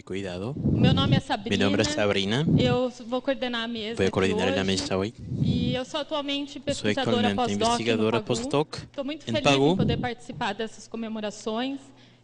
cuidado. Meu nome é Mi Sabrina. nombre es Sabrina. Eu vou coordenar a mesa Voy a de coordinar la hoje. mesa hoy. E eu sou atualmente Soy pesquisadora actualmente pós-doc no investigadora PAGU. postdoc Estou muito en feliz PAGU. em poder participar dessas comemorações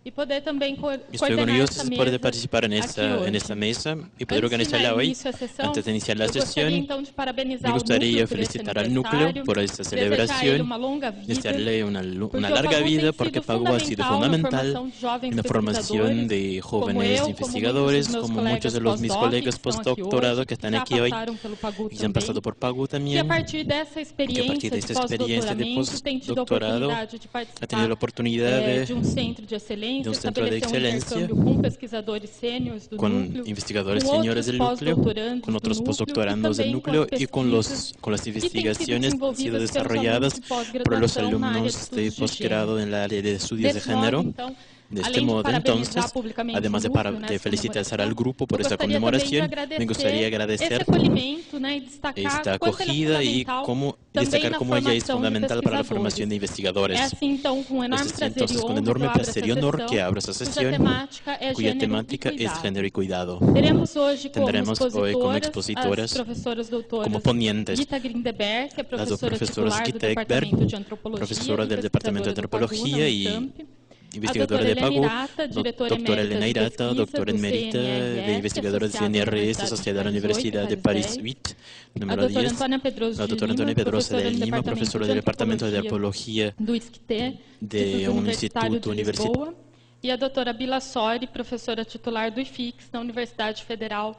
e poder também Estoy coordenar orgulloso essa de poder mesa participar en aqui hoje. esta mesa y poder Antes de dar organizarla hoy. início à sessão, Antes de iniciar la eu gostaria sesión, então de parabenizar me o núcleo gustaría por esse felicitar al núcleo aniversário, por esta desejar a ele celebración, uma longa vida, desearle una porque larga o PAGU vida, tem porque sido PAGU ha sido fundamental fundamental na formação de jovens en la formación pesquisadores, de como jóvenes eu, investigadores, como como muitos muchos de dos mis meus colegas pós-doctorados postdoctorados que están já aquí hoy passaram pelo PAGU y ya han pasado também. por PAGU Que a también, partir dessa que a partir experiência de de esta experiencia de pós-doutoramento tem tido a postdoctorado oportunidade de ha tenido la participar oportunidad de um centro de excelência, centro de estabelecer um excelencia intercâmbio com pesquisadores sêniores do con núcleo, investigadores com seniores outros del núcleo, pós-doutorandos con otros do núcleo e postdoctorandos del também com as núcleo y con pesquisas las que têm sido investigaciones que han sido desenvolvidas pelos desarrolladas alunos de por los pós-graduação na área de alumnos de estudos de posgrado gênero. en la área de estudios de Desse modo, género. então, De este além de modo, parabenizar entonces, publicamente además o núcleo de nessa felicitar al comemoração, grupo por eu esta gostaria também de conmemoración, me gustaría agradecer esse agradecer acolhimento, né, e destacar esta quanto ele é acogida y fundamental também destacar na cómo ella es formação de fundamental para la formación de pesquisadores. investigadores. É assim, então, com enorme prazer e Entonces, con honra que enorme eu abro placer essa y honor que sessão, abro esta cuja sesión, temática é cuya gênero e temática es cuidado. género y cuidado. Teremos hoje como Tendremos hoy como expositoras expositoras, as professoras doutoras como ponentes, Gita Grindeberg, que é las dos professora profesoras titular do Gita Ekberg, Departamento de Antropologia profesora e del Departamento de pesquisadora do PAGU na Antropología y Unicamp, a investigadora doutora de Helena PAGU, Irata, diretora doctora emérita Elena de Irata, pesquisa doctora do emérita de CNRS, investigadora de associada à CNRS, Universidade asociada a la de Universidad de Paris 8, a número doutora 10, Antônia Pedroso la de doctora Lima, Antonia Pedrosa professora de no Lima, profesora del Departamento de Antropología do ISCTE, de Instituto un Universitário instituto de Lisboa, e a doutora Bila Sori, professora titular do IFIX, da Universidade Federal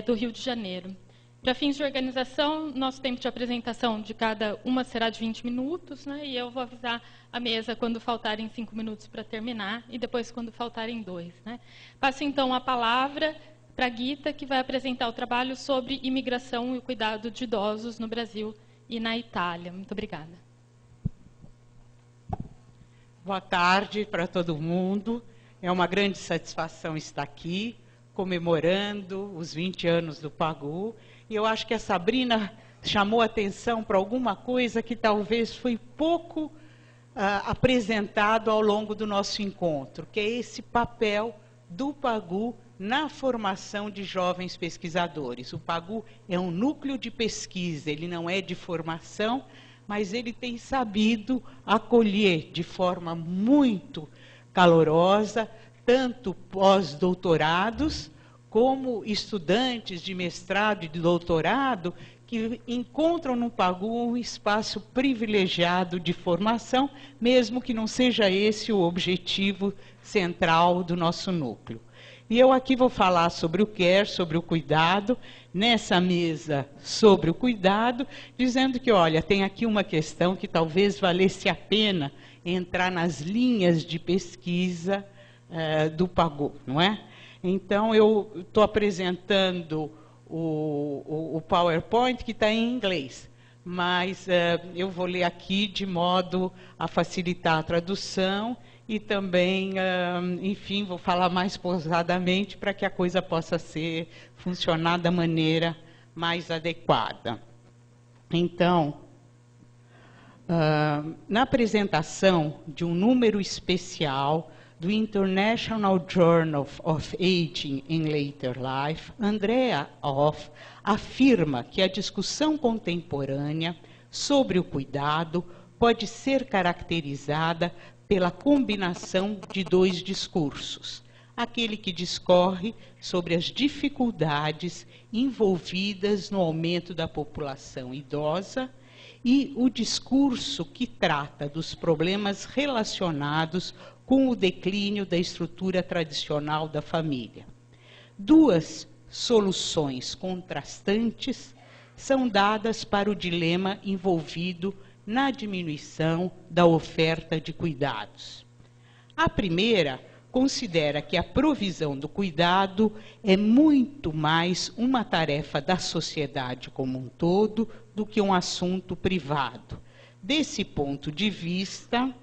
do Rio de Janeiro. Para fins de organização, nosso tempo de apresentação de cada uma será de 20 minutos, né, e eu vou avisar a mesa quando faltarem 5 minutos para terminar, e depois quando faltarem 2. Né. Passo, então, a palavra para a Gita, que vai apresentar o trabalho sobre imigração e o cuidado de idosos no Brasil e na Itália. Muito obrigada. Boa tarde para todo mundo. É uma grande satisfação estar aqui, comemorando os 20 anos do PAGU. E eu acho que a Sabrina chamou atenção para alguma coisa que talvez foi pouco apresentado ao longo do nosso encontro, que é esse papel do PAGU na formação de jovens pesquisadores. O PAGU é um núcleo de pesquisa, ele não é de formação, mas ele tem sabido acolher de forma muito calorosa, tanto pós-doutorados, como estudantes de mestrado e de doutorado, que encontram no PAGU um espaço privilegiado de formação, mesmo que não seja esse o objetivo central do nosso núcleo. E eu aqui vou falar sobre o care, sobre o cuidado, nessa mesa sobre o cuidado, dizendo que, olha, tem aqui uma questão que talvez valesse a pena entrar nas linhas de pesquisa do PAGU, não é? Então, eu estou apresentando o PowerPoint, que está em inglês, mas eu vou ler aqui de modo a facilitar a tradução e também, enfim, vou falar mais pausadamente para que a coisa possa funcionar da maneira mais adequada. Então, na apresentação de um número especial do International Journal of Aging in Later Life, Andrea Hoff afirma que a discussão contemporânea sobre o cuidado pode ser caracterizada pela combinação de dois discursos. Aquele que discorre sobre as dificuldades envolvidas no aumento da população idosa e o discurso que trata dos problemas relacionados com o declínio da estrutura tradicional da família. Duas soluções contrastantes são dadas para o dilema envolvido na diminuição da oferta de cuidados. A primeira considera que a provisão do cuidado é muito mais uma tarefa da sociedade como um todo do que um assunto privado. Desse ponto de vista,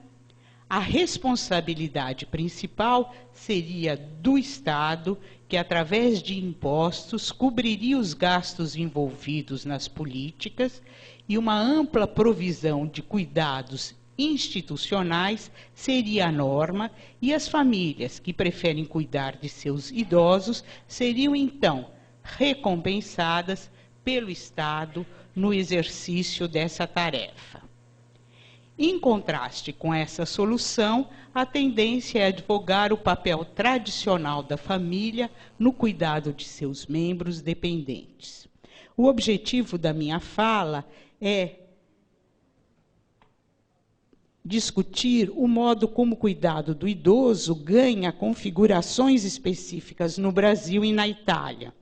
a responsabilidade principal seria do Estado, que através de impostos cobriria os gastos envolvidos nas políticas e uma ampla provisão de cuidados institucionais seria a norma e as famílias que preferem cuidar de seus idosos seriam, então, recompensadas pelo Estado no exercício dessa tarefa. Em contraste com essa solução, a tendência é advogar o papel tradicional da família no cuidado de seus membros dependentes. O objetivo da minha fala é discutir o modo como o cuidado do idoso ganha configurações específicas no Brasil e na Itália,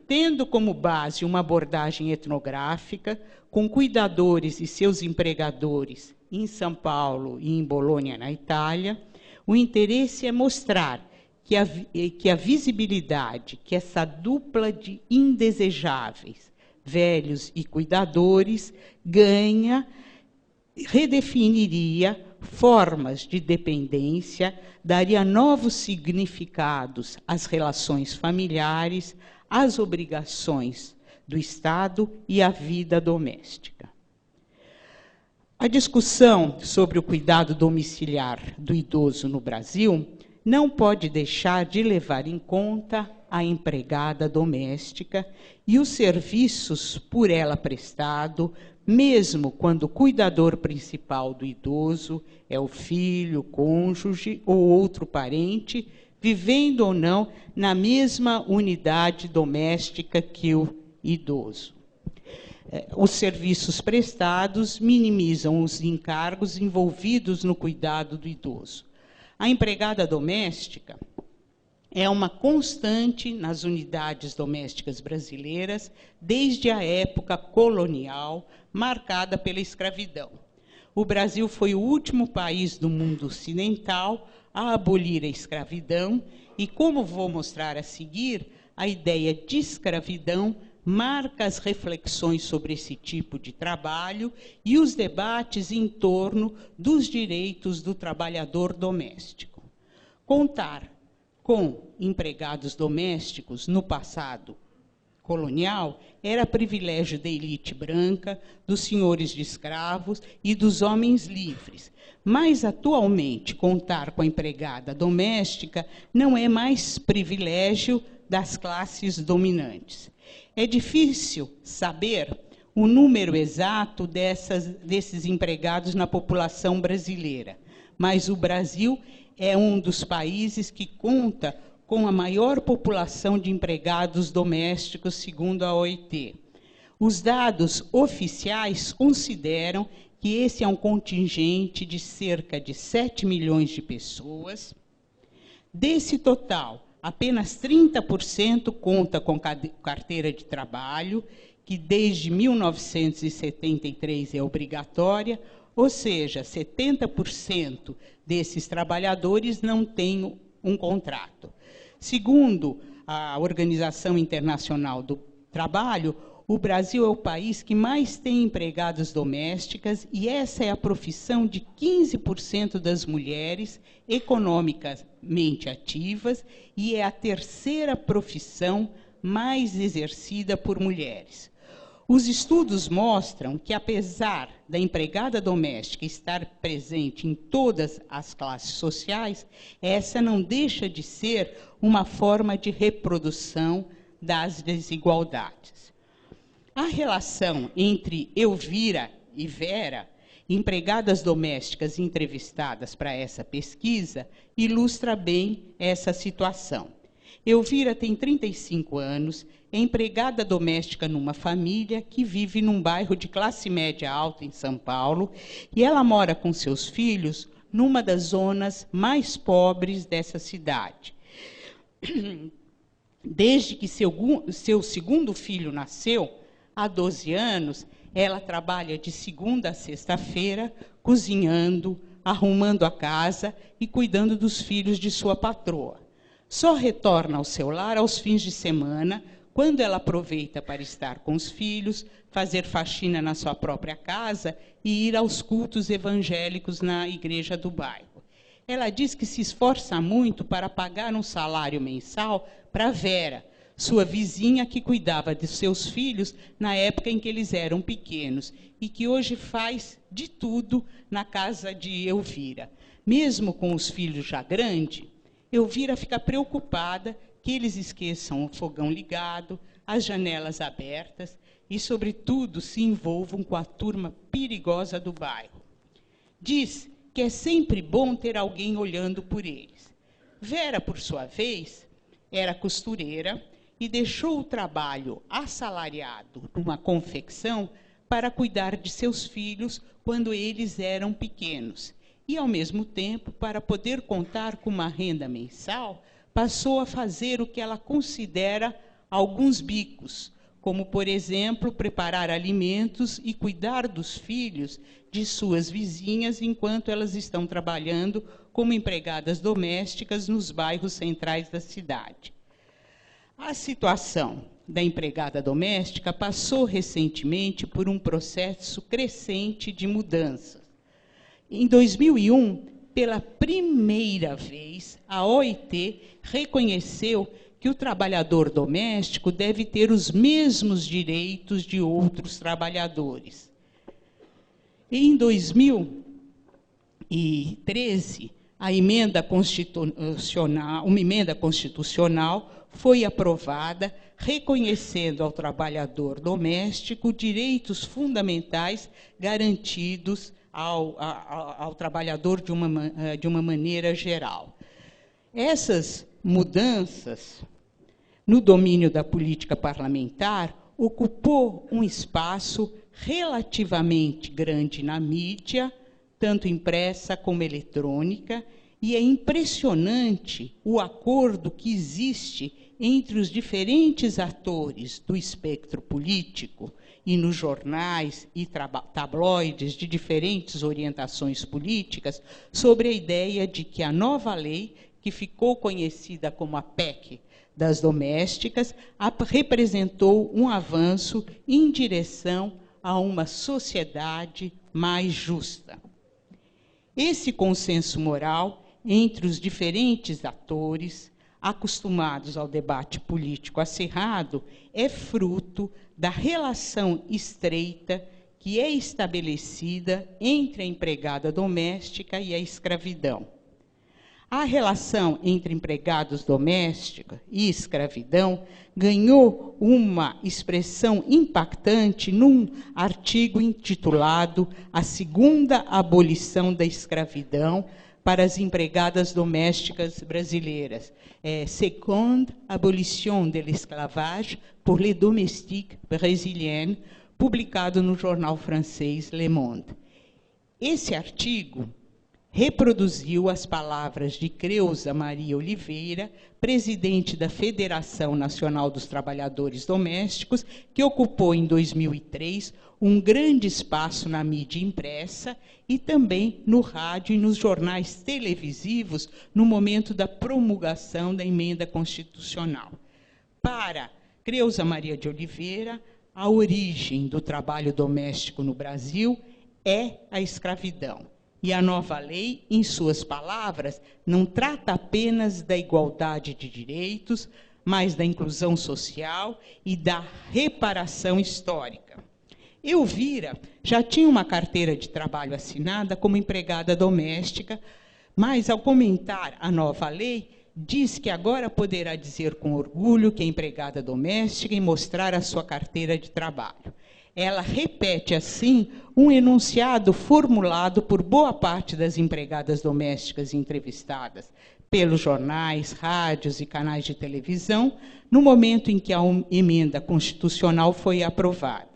tendo como base uma abordagem etnográfica, com cuidadores e seus empregadores em São Paulo e em Bolonha, na Itália. O interesse é mostrar que a visibilidade que essa dupla de indesejáveis, velhos e cuidadores, ganha, redefiniria formas de dependência, daria novos significados às relações familiares, às obrigações do Estado e à vida doméstica. A discussão sobre o cuidado domiciliar do idoso no Brasil não pode deixar de levar em conta a empregada doméstica e os serviços por ela prestado, mesmo quando o cuidador principal do idoso é o filho, o cônjuge ou outro parente, vivendo ou não na mesma unidade doméstica que o idoso. Os serviços prestados minimizam os encargos envolvidos no cuidado do idoso. A empregada doméstica é uma constante nas unidades domésticas brasileiras desde a época colonial, marcada pela escravidão. O Brasil foi o último país do mundo ocidental a abolir a escravidão e, como vou mostrar a seguir, a ideia de escravidão marca as reflexões sobre esse tipo de trabalho e os debates em torno dos direitos do trabalhador doméstico. Contar com empregados domésticos no passado colonial era privilégio da elite branca, dos senhores de escravos e dos homens livres. Mas, atualmente, contar com a empregada doméstica não é mais privilégio das classes dominantes. É difícil saber o número exato desses empregados na população brasileira, mas o Brasil é um dos países que conta com a maior população de empregados domésticos, segundo a OIT. Os dados oficiais consideram que esse é um contingente de cerca de 7 milhões de pessoas. Desse total, apenas 30% conta com carteira de trabalho, que desde 1973 é obrigatória, ou seja, 70% desses trabalhadores não têm um contrato. Segundo a Organização Internacional do Trabalho, o Brasil é o país que mais tem empregadas domésticas e essa é a profissão de 15% das mulheres economicamente ativas e é a terceira profissão mais exercida por mulheres. Os estudos mostram que, apesar da empregada doméstica estar presente em todas as classes sociais, essa não deixa de ser uma forma de reprodução das desigualdades. A relação entre Elvira e Vera, empregadas domésticas entrevistadas para essa pesquisa, ilustra bem essa situação. Elvira tem 35 anos, é empregada doméstica numa família que vive num bairro de classe média alta em São Paulo, e ela mora com seus filhos numa das zonas mais pobres dessa cidade. Desde que seu segundo filho nasceu, há 12 anos, ela trabalha de segunda a sexta-feira, cozinhando, arrumando a casa e cuidando dos filhos de sua patroa. Só retorna ao seu lar aos fins de semana, quando ela aproveita para estar com os filhos, fazer faxina na sua própria casa e ir aos cultos evangélicos na igreja do bairro. Ela diz que se esforça muito para pagar um salário mensal para Vera, sua vizinha que cuidava de seus filhos na época em que eles eram pequenos e que hoje faz de tudo na casa de Elvira. Mesmo com os filhos já grandes, Elvira fica preocupada que eles esqueçam o fogão ligado, as janelas abertas e, sobretudo, se envolvam com a turma perigosa do bairro. Diz que é sempre bom ter alguém olhando por eles. Vera, por sua vez, era costureira e deixou o trabalho assalariado numa confecção para cuidar de seus filhos quando eles eram pequenos. E, ao mesmo tempo, para poder contar com uma renda mensal, passou a fazer o que ela considera alguns bicos, como, por exemplo, preparar alimentos e cuidar dos filhos de suas vizinhas enquanto elas estão trabalhando como empregadas domésticas nos bairros centrais da cidade. A situação da empregada doméstica passou recentemente por um processo crescente de mudanças. Em 2001, pela primeira vez, a OIT reconheceu que o trabalhador doméstico deve ter os mesmos direitos de outros trabalhadores. Em 2013, uma emenda constitucional foi aprovada, reconhecendo ao trabalhador doméstico direitos fundamentais garantidos ao trabalhador de uma maneira geral. Essas mudanças no domínio da política parlamentar ocupou um espaço relativamente grande na mídia, tanto impressa como eletrônica, e é impressionante o acordo que existe entre os diferentes atores do espectro político e nos jornais e tabloides de diferentes orientações políticas sobre a ideia de que a nova lei, que ficou conhecida como a PEC das domésticas, representou um avanço em direção a uma sociedade mais justa. Esse consenso moral entre os diferentes atores, acostumados ao debate político acirrado, é fruto da relação estreita que é estabelecida entre a empregada doméstica e a escravidão. A relação entre empregados domésticos e escravidão ganhou uma expressão impactante num artigo intitulado A Segunda Abolição da Escravidão para as Empregadas Domésticas Brasileiras, Seconde Abolition de l'Esclavage pour les Domestiques Brésiliennes, publicado no jornal francês Le Monde. Esse artigo reproduziu as palavras de Creuza Maria Oliveira, presidente da Federação Nacional dos Trabalhadores Domésticos, que ocupou em 2003 um grande espaço na mídia impressa e também no rádio e nos jornais televisivos no momento da promulgação da emenda constitucional. Para Creuza Maria de Oliveira, a origem do trabalho doméstico no Brasil é a escravidão. E a nova lei, em suas palavras, não trata apenas da igualdade de direitos, mas da inclusão social e da reparação histórica. Elvira já tinha uma carteira de trabalho assinada como empregada doméstica, mas, ao comentar a nova lei, diz que agora poderá dizer com orgulho que é empregada doméstica e mostrar a sua carteira de trabalho. Ela repete, assim, um enunciado formulado por boa parte das empregadas domésticas entrevistadas pelos jornais, rádios e canais de televisão, no momento em que a emenda constitucional foi aprovada.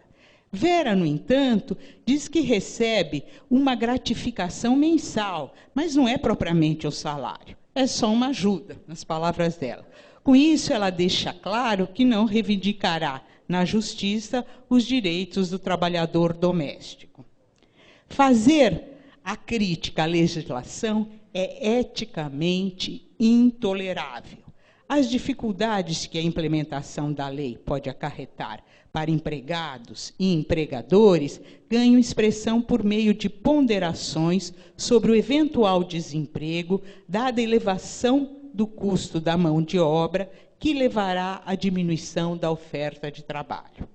Vera, no entanto, diz que recebe uma gratificação mensal, mas não é propriamente o salário, é só uma ajuda, nas palavras dela. Com isso, ela deixa claro que não reivindicará na justiça os direitos do trabalhador doméstico. Fazer a crítica à legislação é eticamente intolerável. As dificuldades que a implementação da lei pode acarretar para empregados e empregadores ganham expressão por meio de ponderações sobre o eventual desemprego, dada a elevação do custo da mão de obra, que levará à diminuição da oferta de trabalho.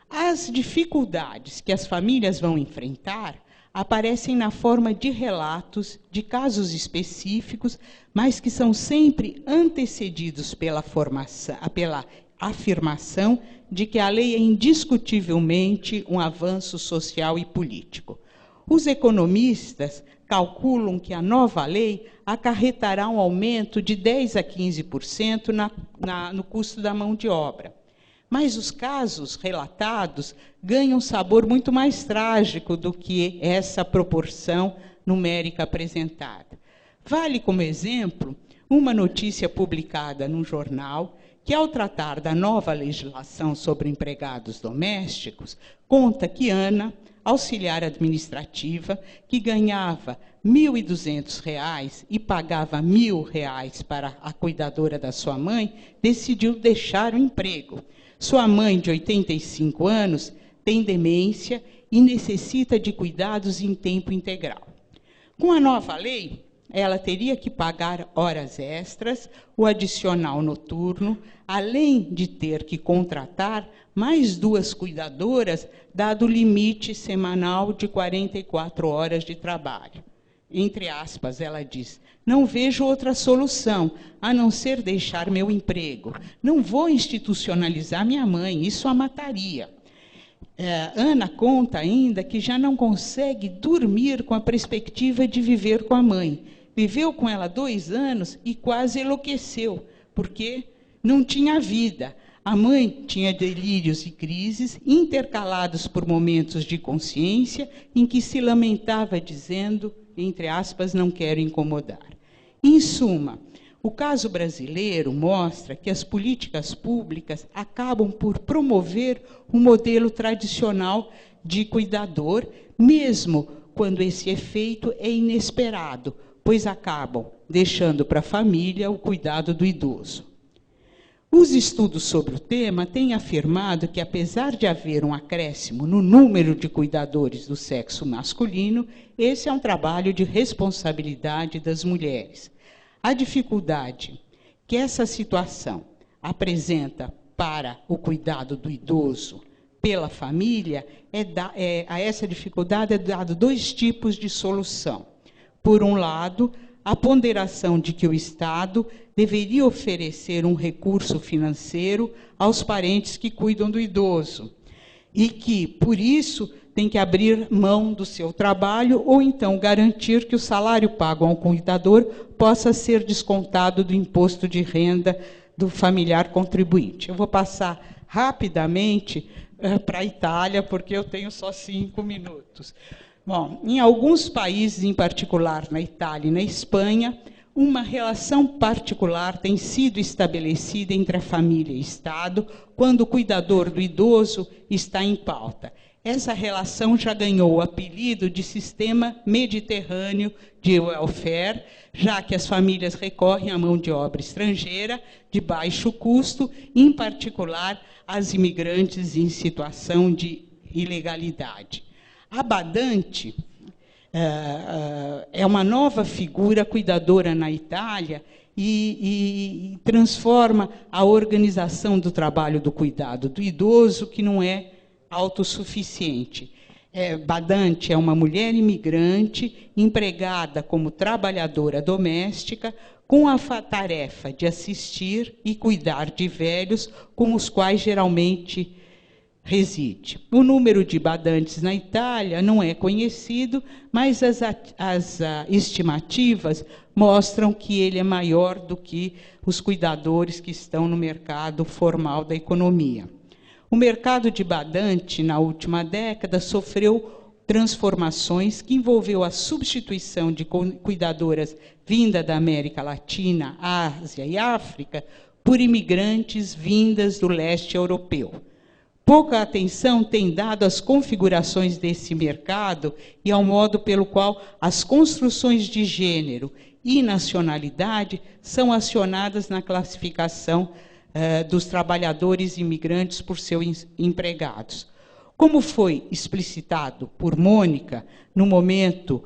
As dificuldades que as famílias vão enfrentar aparecem na forma de relatos de casos específicos, mas que são sempre antecedidos pela afirmação de que a lei é indiscutivelmente um avanço social e político. Os economistas calculam que a nova lei acarretará um aumento de 10% a 15% no custo da mão de obra. Mas os casos relatados ganham um sabor muito mais trágico do que essa proporção numérica apresentada. Vale como exemplo uma notícia publicada num jornal que, ao tratar da nova legislação sobre empregados domésticos, conta que Ana, auxiliar administrativa, que ganhava R$ 1.200 e pagava R$ 1.000 para a cuidadora da sua mãe, decidiu deixar o emprego. Sua mãe, de 85 anos, tem demência e necessita de cuidados em tempo integral. Com a nova lei, ela teria que pagar horas extras, o adicional noturno, além de ter que contratar mais 2 cuidadoras, dado o limite semanal de 44 horas de trabalho. Entre aspas, ela diz: não vejo outra solução, a não ser deixar meu emprego. Não vou institucionalizar minha mãe, isso a mataria. Ana conta ainda que já não consegue dormir com a perspectiva de viver com a mãe. Viveu com ela 2 anos e quase enlouqueceu, porque não tinha vida. A mãe tinha delírios e crises, intercalados por momentos de consciência, em que se lamentava dizendo, entre aspas, não quero incomodar. Em suma, o caso brasileiro mostra que as políticas públicas acabam por promover um modelo tradicional de cuidador, mesmo quando esse efeito é inesperado, pois acabam deixando para a família o cuidado do idoso. Os estudos sobre o tema têm afirmado que, apesar de haver um acréscimo no número de cuidadores do sexo masculino, esse é um trabalho de responsabilidade das mulheres. A dificuldade que essa situação apresenta para o cuidado do idoso pela família, a essa dificuldade é dado 2 tipos de solução. Por um lado, a ponderação de que o Estado deveria oferecer um recurso financeiro aos parentes que cuidam do idoso e que, por isso, tem que abrir mão do seu trabalho ou então garantir que o salário pago ao cuidador possa ser descontado do imposto de renda do familiar contribuinte. Eu vou passar rapidamente para a Itália, porque eu tenho só 5 minutos. Bom, em alguns países, em particular na Itália e na Espanha, uma relação particular tem sido estabelecida entre a família e o Estado quando o cuidador do idoso está em pauta. Essa relação já ganhou o apelido de sistema mediterrâneo de welfare, já que as famílias recorrem à mão de obra estrangeira de baixo custo, em particular as imigrantes em situação de ilegalidade. A badante é uma nova figura cuidadora na Itália e transforma a organização do trabalho do cuidado do idoso, que não é autossuficiente. Badante é uma mulher imigrante empregada como trabalhadora doméstica com a tarefa de assistir e cuidar de velhos com os quais geralmente reside. O número de badantes na Itália não é conhecido, mas as estimativas mostram que ele é maior do que os cuidadores que estão no mercado formal da economia. O mercado de badante, na última década, sofreu transformações que envolveu a substituição de cuidadoras vinda da América Latina, Ásia e África por imigrantes vindas do leste europeu. Pouca atenção tem dado às configurações desse mercado e ao modo pelo qual as construções de gênero e nacionalidade são acionadas na classificação dos trabalhadores imigrantes por seus empregados. Como foi explicitado por Mônica no momento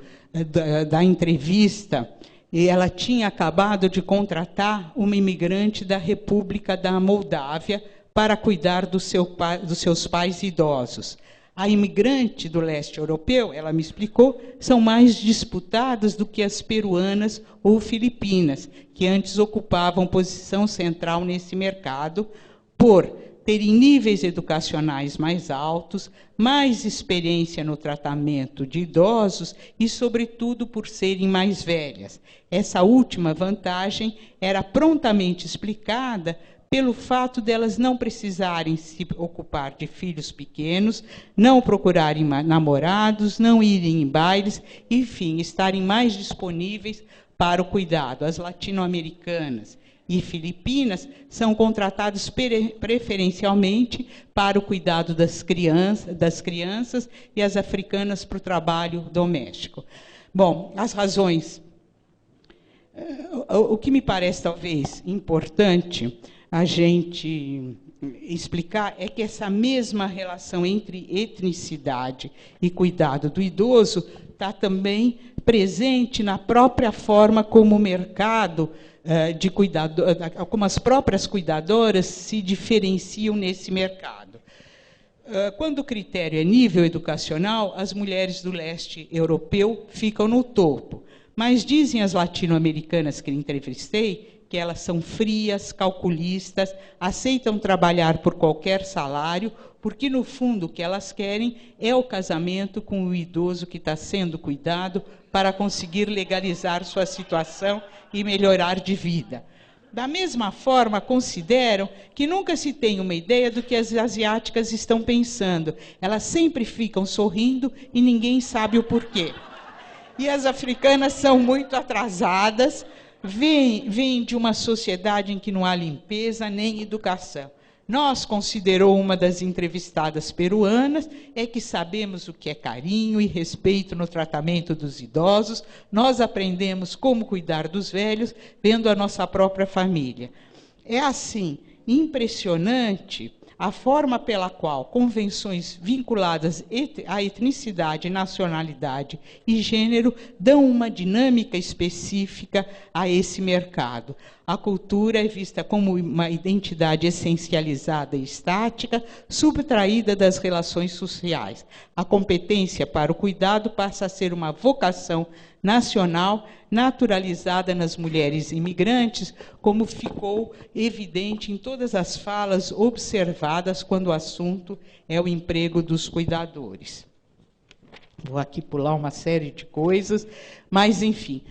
da entrevista e ela tinha acabado de contratar uma imigrante da República da Moldávia para cuidar dos seus pais idosos. A imigrante do leste europeu, ela me explicou, são mais disputadas do que as peruanas ou filipinas, que antes ocupavam posição central nesse mercado, por terem níveis educacionais mais altos, mais experiência no tratamento de idosos e, sobretudo, por serem mais velhas. Essa última vantagem era prontamente explicada pelo fato delas não precisarem se ocupar de filhos pequenos, não procurarem namorados, não irem em bailes, enfim, estarem mais disponíveis para o cuidado. As latino-americanas e filipinas são contratadas preferencialmente para o cuidado das crianças e as africanas para o trabalho doméstico. Bom, as razões. O que me parece talvez importante a gente explicar é que essa mesma relação entre etnicidade e cuidado do idoso está também presente na própria forma como o mercado de cuidado, como as próprias cuidadoras se diferenciam nesse mercado. Quando o critério é nível educacional, as mulheres do leste europeu ficam no topo. Mas dizem as latino-americanas que entrevistei que elas são frias, calculistas, aceitam trabalhar por qualquer salário, porque, no fundo, o que elas querem é o casamento com o idoso que está sendo cuidado para conseguir legalizar sua situação e melhorar de vida. Da mesma forma, consideram que nunca se tem uma ideia do que as asiáticas estão pensando. Elas sempre ficam sorrindo e ninguém sabe o porquê. E as africanas são muito atrasadas, vêm de uma sociedade em que não há limpeza nem educação. Nós, considerou uma das entrevistadas peruanas, é que sabemos o que é carinho e respeito no tratamento dos idosos, nós aprendemos como cuidar dos velhos, vendo a nossa própria família. É assim, impressionante a forma pela qual convenções vinculadas à etnicidade, nacionalidade e gênero dão uma dinâmica específica a esse mercado. A cultura é vista como uma identidade essencializada e estática, subtraída das relações sociais. A competência para o cuidado passa a ser uma vocação nacional, naturalizada nas mulheres imigrantes, como ficou evidente em todas as falas observadas quando o assunto é o emprego dos cuidadores. Vou aqui pular uma série de coisas, mas, enfim.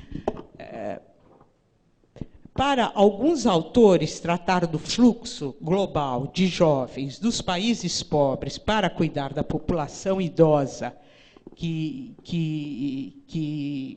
Para alguns autores, tratar do fluxo global de jovens dos países pobres para cuidar da população idosa que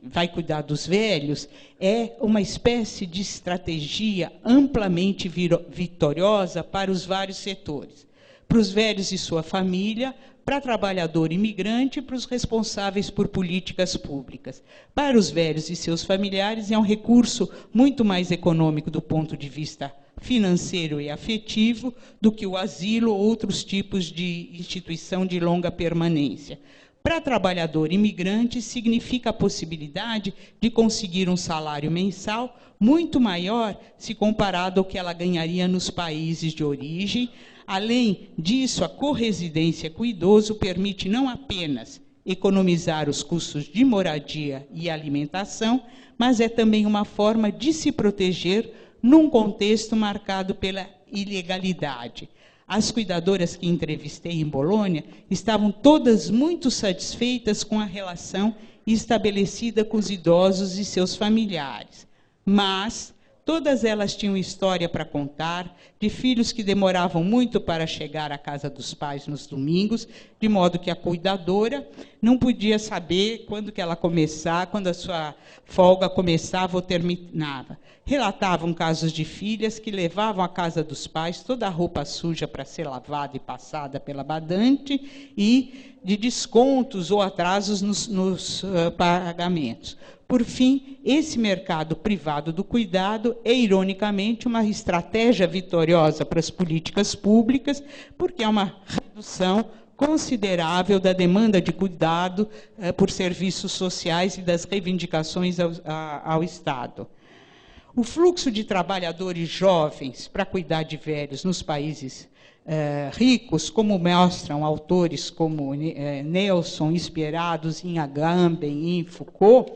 vai cuidar dos velhos é uma espécie de estratégia amplamente vitoriosa para os vários setores. Para os velhos e sua família, para trabalhador imigrante e para os responsáveis por políticas públicas. Para os velhos e seus familiares, é um recurso muito mais econômico do ponto de vista financeiro e afetivo do que o asilo ou outros tipos de instituição de longa permanência. Para trabalhador imigrante, significa a possibilidade de conseguir um salário mensal muito maior se comparado ao que ela ganharia nos países de origem. Além disso, a corresidência com o idoso permite não apenas economizar os custos de moradia e alimentação, mas é também uma forma de se proteger num contexto marcado pela ilegalidade. As cuidadoras que entrevistei em Bolonha estavam todas muito satisfeitas com a relação estabelecida com os idosos e seus familiares. Mas todas elas tinham história para contar, de filhos que demoravam muito para chegar à casa dos pais nos domingos, de modo que a cuidadora não podia saber quando que ela começava, quando a sua folga começava ou terminava. Relatavam casos de filhas que levavam à casa dos pais toda a roupa suja para ser lavada e passada pela badante e de descontos ou atrasos nos pagamentos. Por fim, esse mercado privado do cuidado é, ironicamente, uma estratégia vitoriosa para as políticas públicas, porque é uma redução considerável da demanda de cuidado por serviços sociais e das reivindicações ao Estado. O fluxo de trabalhadores jovens para cuidar de velhos nos países ricos, como mostram autores como Nelson, inspirados em Agamben e em Foucault,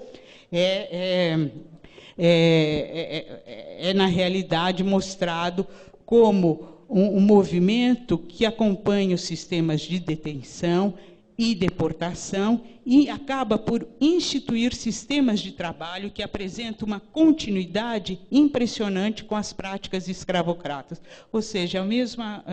na realidade, mostrado como um movimento que acompanha os sistemas de detenção e deportação e acaba por instituir sistemas de trabalho que apresentam uma continuidade impressionante com as práticas escravocratas. Ou seja,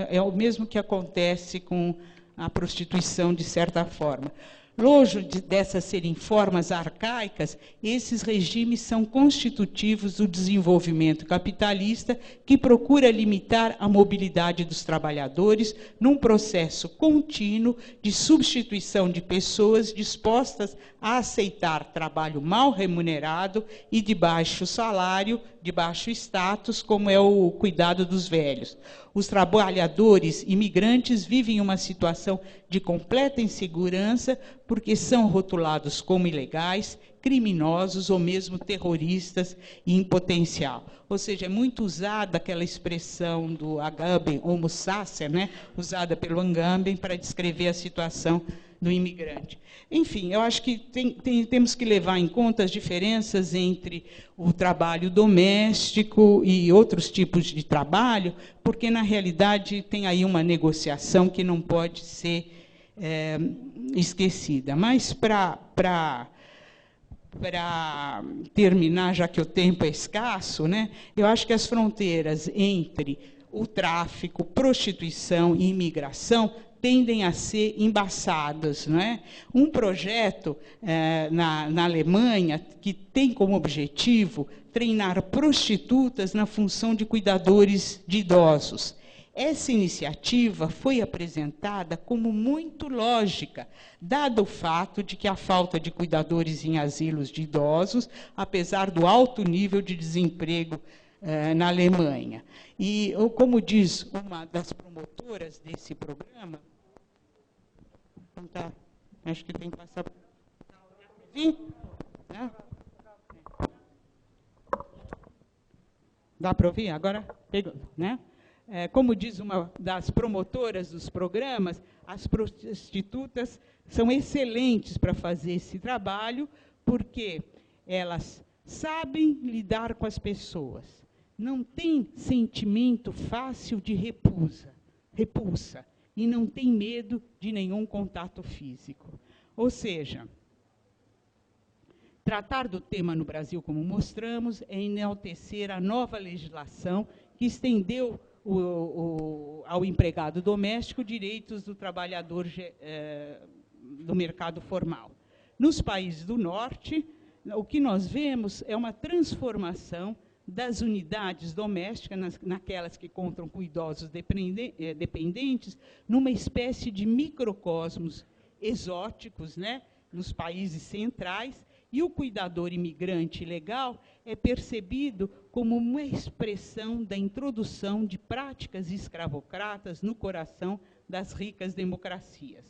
é o mesmo que acontece com a prostituição, de certa forma. Longe dessas serem formas arcaicas, esses regimes são constitutivos do desenvolvimento capitalista que procura limitar a mobilidade dos trabalhadores num processo contínuo de substituição de pessoas dispostas a aceitar trabalho mal remunerado e de baixo salário, de baixo status, como é o cuidado dos velhos. Os trabalhadores imigrantes vivem uma situação de completa insegurança porque são rotulados como ilegais, criminosos ou mesmo terroristas em potencial. Ou seja, é muito usada aquela expressão do Agamben, homo sacer, né, usada pelo Agamben para descrever a situação do imigrante. Enfim, eu acho que temos que levar em conta as diferenças entre o trabalho doméstico e outros tipos de trabalho, porque, na realidade, tem aí uma negociação que não pode ser esquecida. Mas, para terminar, já que o tempo é escasso, né, eu acho que as fronteiras entre o tráfico, prostituição e imigração tendem a ser embaçadas, não é? Um projeto na Alemanha que tem como objetivo treinar prostitutas na função de cuidadores de idosos. Essa iniciativa foi apresentada como muito lógica, dado o fato de que a falta de cuidadores em asilos de idosos, apesar do alto nível de desemprego na Alemanha. E, como diz uma das promotoras desse programa, acho que tem que passar. Dá para ouvir? Agora pegou, né? Como diz uma das promotoras dos programas, as prostitutas são excelentes para fazer esse trabalho, porque elas sabem lidar com as pessoas, não têm sentimento fácil de repulsa, e não têm medo de nenhum contato físico. Ou seja, tratar do tema no Brasil, como mostramos, é enaltecer a nova legislação que estendeu ao empregado doméstico direitos do trabalhador do mercado formal. Nos países do Norte, o que nós vemos é uma transformação das unidades domésticas, naquelas que contam com idosos dependentes, numa espécie de microcosmos exóticos, né, nos países centrais, e o cuidador imigrante legal é percebido como uma expressão da introdução de práticas escravocratas no coração das ricas democracias.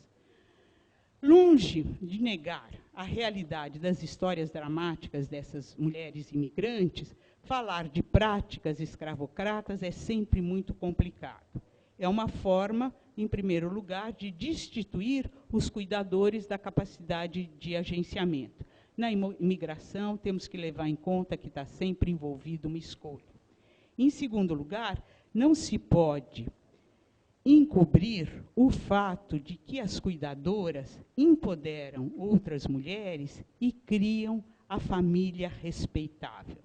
Longe de negar a realidade das histórias dramáticas dessas mulheres imigrantes, falar de práticas escravocratas é sempre muito complicado. É uma forma, em primeiro lugar, de destituir os cuidadores da capacidade de agenciamento. Na imigração, temos que levar em conta que está sempre envolvida uma escolha. Em segundo lugar, não se pode encobrir o fato de que as cuidadoras empoderam outras mulheres e criam a família respeitável.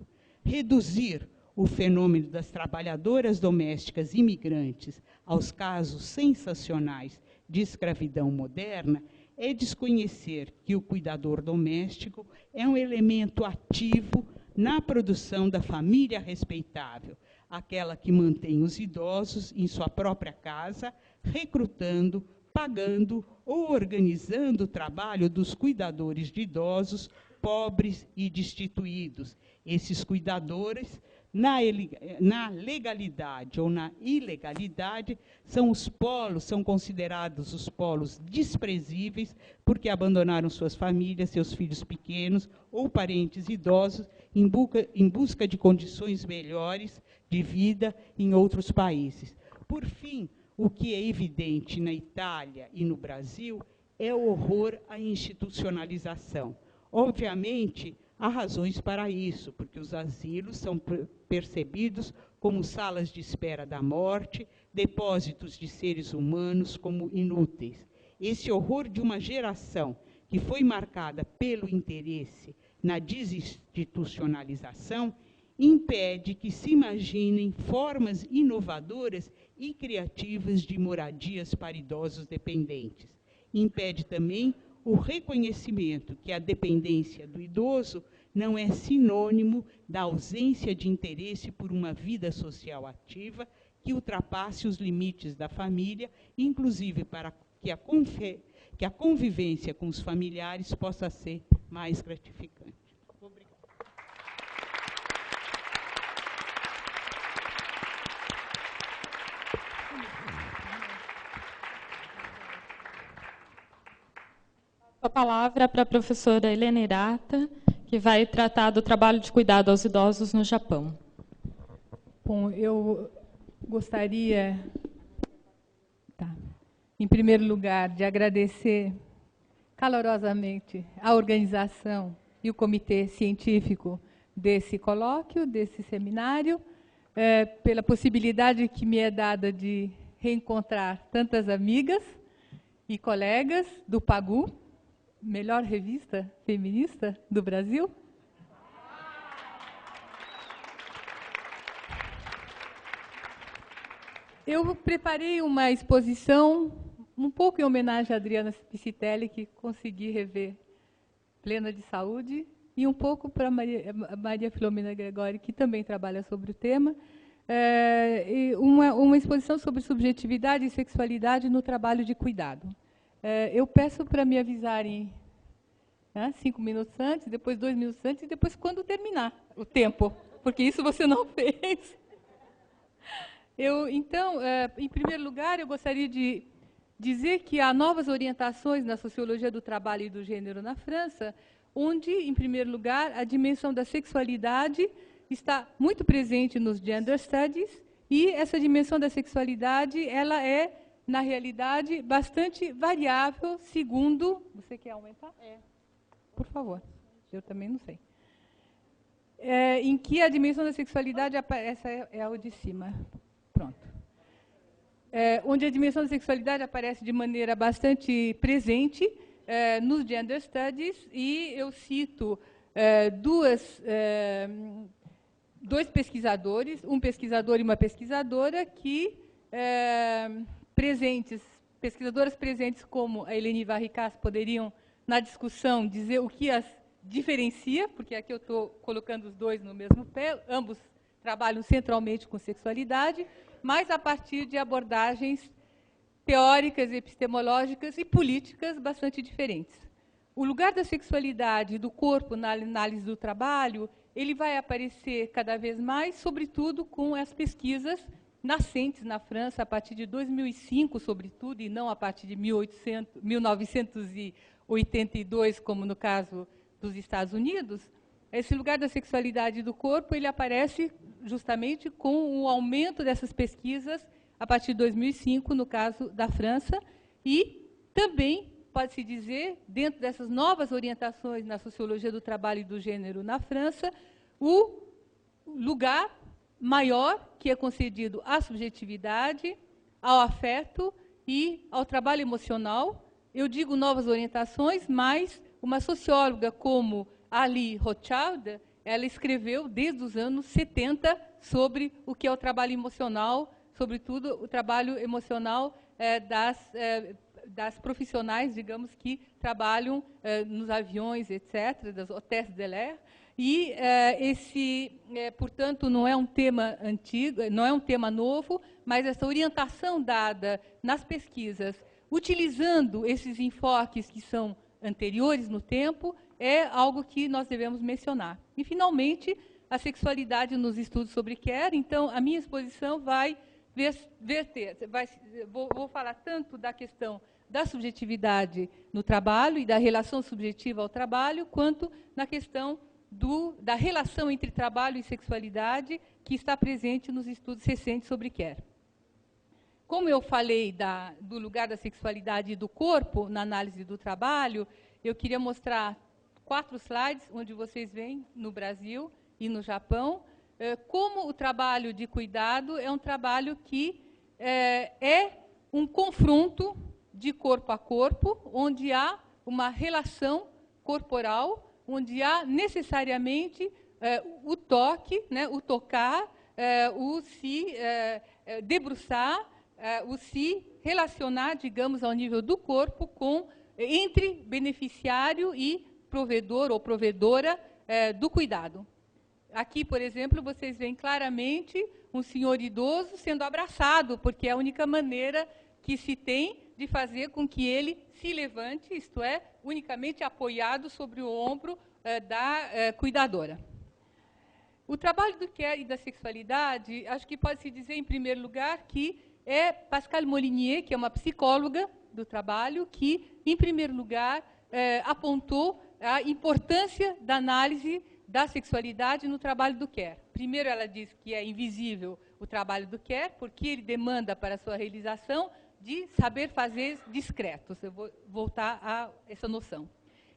Reduzir o fenômeno das trabalhadoras domésticas imigrantes aos casos sensacionais de escravidão moderna é desconhecer que o cuidador doméstico é um elemento ativo na produção da família respeitável, aquela que mantém os idosos em sua própria casa, recrutando, pagando ou organizando o trabalho dos cuidadores de idosos pobres e destituídos. Esses cuidadores na legalidade ou na ilegalidade, são considerados os polos desprezíveis, porque abandonaram suas famílias, seus filhos pequenos ou parentes idosos, em busca de condições melhores de vida em outros países. Por fim, o que é evidente na Itália e no Brasil é o horror à institucionalização. Obviamente, há razões para isso, porque os asilos são percebidos como salas de espera da morte, depósitos de seres humanos como inúteis. Esse horror de uma geração que foi marcada pelo interesse na desinstitucionalização impede que se imaginem formas inovadoras e criativas de moradias para idosos dependentes. Impede também o reconhecimento que a dependência do idoso não é sinônimo da ausência de interesse por uma vida social ativa que ultrapasse os limites da família, inclusive para que a convivência com os familiares possa ser mais gratificante. Obrigada. A palavra para a professora Helena Hirata, que vai tratar do trabalho de cuidado aos idosos no Japão. Bom, eu gostaria, em primeiro lugar, de agradecer calorosamente a organização e o comitê científico desse colóquio, desse seminário, pela possibilidade que me é dada de reencontrar tantas amigas e colegas do PAGU, melhor revista feminista do Brasil. Eu preparei uma exposição um pouco em homenagem a Adriana Piscitelli, que consegui rever plena de saúde, e um pouco para Maria Filomena Gregori, que também trabalha sobre o tema, uma exposição sobre subjetividade e sexualidade no trabalho de cuidado. Eu peço para me avisarem 5 minutos antes, depois 2 minutos antes, e depois quando terminar o tempo, porque isso você não fez. Então, em primeiro lugar, eu gostaria de dizer que há novas orientações na sociologia do trabalho e do gênero na França, onde, em primeiro lugar, a dimensão da sexualidade está muito presente nos gender studies, e essa dimensão da sexualidade, ela é, na realidade, bastante variável, segundo... Você quer aumentar? Por favor, eu também não sei. Em que a dimensão da sexualidade, essa é a de cima. Pronto. Onde a dimensão da sexualidade aparece de maneira bastante presente nos gender studies, e eu cito dois pesquisadores, um pesquisador e uma pesquisadora, que pesquisadoras presentes como a Eleni Varricas poderiam, na discussão, dizer o que as diferencia, porque aqui eu estou colocando os dois no mesmo pé, ambos trabalham centralmente com sexualidade, mas a partir de abordagens teóricas, epistemológicas e políticas bastante diferentes. O lugar da sexualidade e do corpo na análise do trabalho, ele vai aparecer cada vez mais, sobretudo com as pesquisas nascentes na França, a partir de 2005, sobretudo, e não a partir de 1982, como no caso dos Estados Unidos. Esse lugar da sexualidade e do corpo, ele aparece justamente com o aumento dessas pesquisas a partir de 2005, no caso da França, e também, pode-se dizer, dentro dessas novas orientações na sociologia do trabalho e do gênero na França, o lugar maior que é concedido à subjetividade, ao afeto e ao trabalho emocional. Eu digo novas orientações, mas uma socióloga como Ali Rothschild, ela escreveu desde os anos 70 sobre o que é o trabalho emocional, sobretudo o trabalho emocional das profissionais, digamos, que trabalham nos aviões, etc., das hôtesses de l'air. E portanto, não é um tema antigo, não é um tema novo, mas essa orientação dada nas pesquisas, utilizando esses enfoques que são anteriores no tempo, é algo que nós devemos mencionar. E, finalmente, a sexualidade nos estudos sobre care. Então, a minha exposição vai vou falar tanto da questão da subjetividade no trabalho e da relação subjetiva ao trabalho, quanto na questão da relação entre trabalho e sexualidade, que está presente nos estudos recentes sobre care. Como eu falei do lugar da sexualidade e do corpo na análise do trabalho, eu queria mostrar 4 slides, onde vocês veem, no Brasil e no Japão, como o trabalho de cuidado é um trabalho que é um confronto de corpo a corpo, onde há uma relação corporal, onde há necessariamente o toque, né, o tocar, o se debruçar, o se relacionar, digamos, ao nível do corpo entre beneficiário e provedor ou provedora do cuidado. Aqui, por exemplo, vocês veem claramente um senhor idoso sendo abraçado, porque é a única maneira que se tem de fazer com que ele se levante, isto é, unicamente apoiado sobre o ombro da cuidadora. O trabalho do care e da sexualidade, acho que pode-se dizer, em primeiro lugar, que é Pascale Molinier, que é uma psicóloga do trabalho, que, em primeiro lugar, apontou a importância da análise da sexualidade no trabalho do care. Primeiro, ela diz que é invisível o trabalho do care, porque ele demanda para a sua realização de saber fazer discretos. Eu vou voltar a essa noção.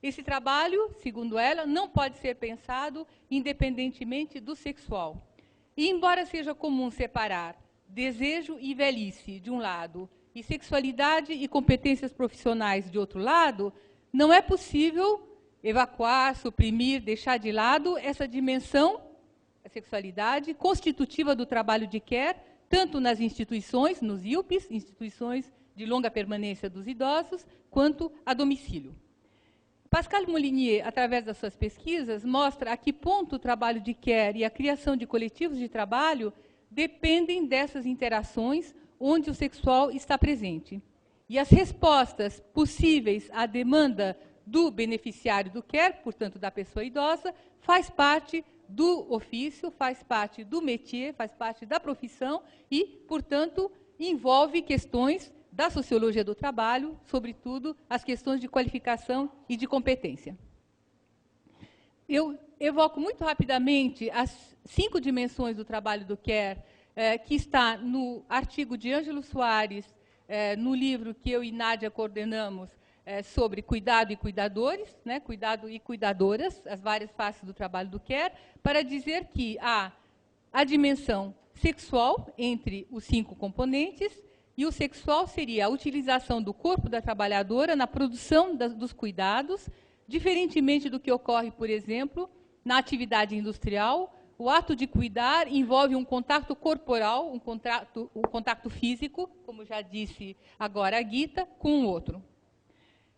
Esse trabalho, segundo ela, não pode ser pensado independentemente do sexual. E, embora seja comum separar desejo e velhice, de um lado, e sexualidade e competências profissionais, de outro lado, não é possível evacuar, suprimir, deixar de lado essa dimensão, a sexualidade, constitutiva do trabalho de care, tanto nas instituições, nos IUPs, instituições de longa permanência dos idosos, quanto a domicílio. Pascale Molinier, através das suas pesquisas, mostra a que ponto o trabalho de care e a criação de coletivos de trabalho dependem dessas interações onde o sexual está presente. E as respostas possíveis à demanda do beneficiário do care, portanto, da pessoa idosa, faz parte do ofício, faz parte do métier, faz parte da profissão e, portanto, envolve questões da sociologia do trabalho, sobretudo as questões de qualificação e de competência. Eu evoco muito rapidamente as 5 dimensões do trabalho do care, que está no artigo de Ângelo Soares, no livro que eu e Nádia coordenamos, sobre cuidado e cuidadores, né, cuidado e cuidadoras, as várias faces do trabalho do care, para dizer que há a dimensão sexual entre os 5 componentes, e o sexual seria a utilização do corpo da trabalhadora na produção dos cuidados, diferentemente do que ocorre, por exemplo, na atividade industrial. O ato de cuidar envolve um contato corporal, um contato físico, como já disse agora a Guita, com o outro.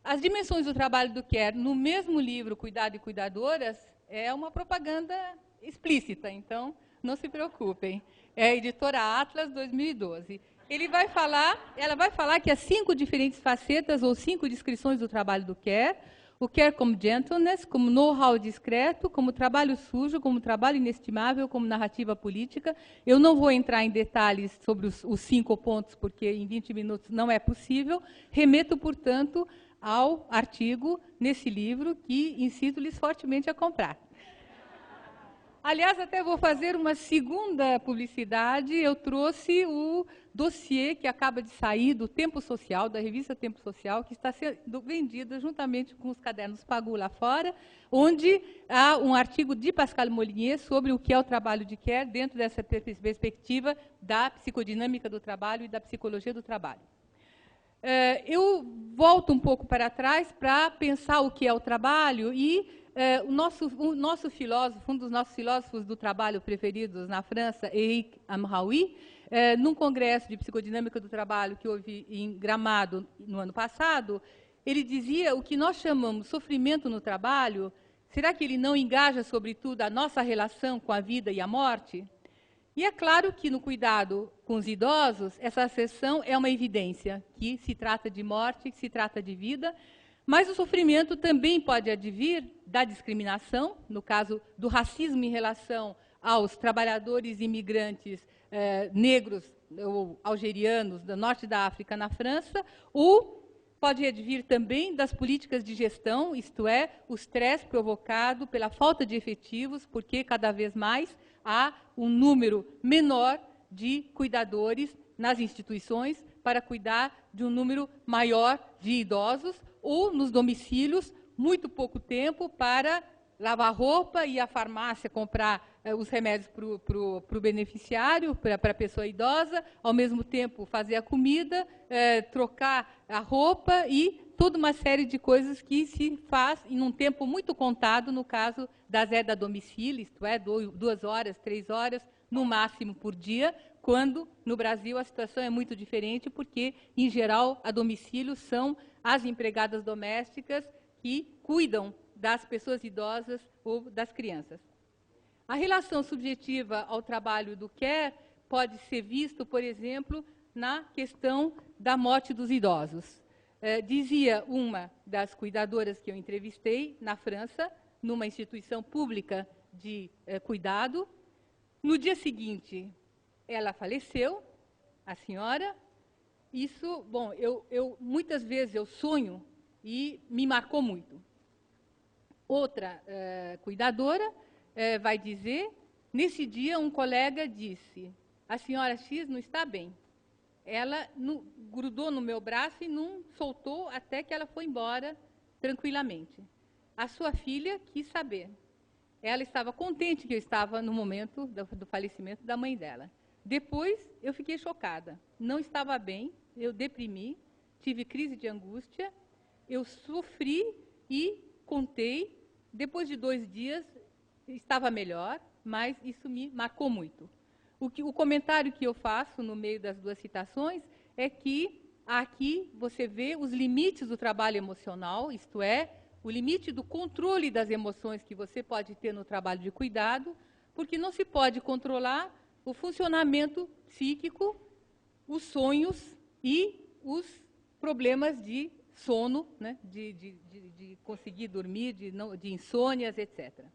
As dimensões do trabalho do care, no mesmo livro, Cuidado e Cuidadoras, é uma propaganda explícita, então não se preocupem. É a editora Atlas, 2012. Ela vai falar que há 5 diferentes facetas ou 5 descrições do trabalho do care. O care como gentleness, como know-how discreto, como trabalho sujo, como trabalho inestimável, como narrativa política. Eu não vou entrar em detalhes sobre os 5 pontos, porque em 20 minutos não é possível. Remeto, portanto, ao artigo nesse livro, que incito-lhes fortemente a comprar. Aliás, até vou fazer uma segunda publicidade. Eu trouxe o dossiê que acaba de sair do Tempo Social, da revista Tempo Social, que está sendo vendido juntamente com os cadernos Pagu lá fora, onde há um artigo de Pascale Molinier sobre o que é o trabalho de care dentro dessa perspectiva da psicodinâmica do trabalho e da psicologia do trabalho. Eu volto um pouco para trás para pensar o que é o trabalho e o nosso filósofo, um dos nossos filósofos do trabalho preferidos na França, Eric Amraoui, num congresso de psicodinâmica do trabalho que houve em Gramado no ano passado, ele dizia: o que nós chamamos sofrimento no trabalho, será que ele não engaja, sobretudo, a nossa relação com a vida e a morte? E é claro que no cuidado com os idosos, essa acessão é uma evidência, que se trata de morte, que se trata de vida, mas o sofrimento também pode advir da discriminação, no caso do racismo em relação aos trabalhadores imigrantes negros ou algerianos do norte da África na França, ou pode advir também das políticas de gestão, isto é, o estresse provocado pela falta de efetivos, porque cada vez mais há um número menor de cuidadores nas instituições para cuidar de um número maior de idosos, ou nos domicílios, muito pouco tempo para lavar roupa, ir à farmácia comprar os remédios para o beneficiário, para a pessoa idosa, ao mesmo tempo fazer a comida, trocar a roupa e toda uma série de coisas que se faz em um tempo muito contado, no caso da Zé da domicílio, isto é, 2 horas, 3 horas, no máximo por dia, quando no Brasil a situação é muito diferente, porque, em geral, a domicílio são as empregadas domésticas que cuidam das pessoas idosas ou das crianças. A relação subjetiva ao trabalho do care pode ser visto, por exemplo, na questão da morte dos idosos. Dizia uma das cuidadoras que eu entrevistei na França, numa instituição pública de cuidado, no dia seguinte ela faleceu, a senhora. Isso, bom, muitas vezes eu sonho e me marcou muito. Outra cuidadora vai dizer, nesse dia um colega disse, a senhora X não está bem. Ela grudou no meu braço e não soltou até que ela foi embora tranquilamente. A sua filha quis saber. Ela estava contente que eu estava no momento do falecimento da mãe dela. Depois eu fiquei chocada. Não estava bem, eu deprimi, tive crise de angústia, eu sofri e contei. Depois de 2 dias estava melhor, mas isso me marcou muito. O comentário que eu faço no meio das 2 citações é que aqui você vê os limites do trabalho emocional, isto é, o limite do controle das emoções que você pode ter no trabalho de cuidado, porque não se pode controlar o funcionamento psíquico, os sonhos e os problemas de sono, né, de conseguir dormir, de insônias, etc.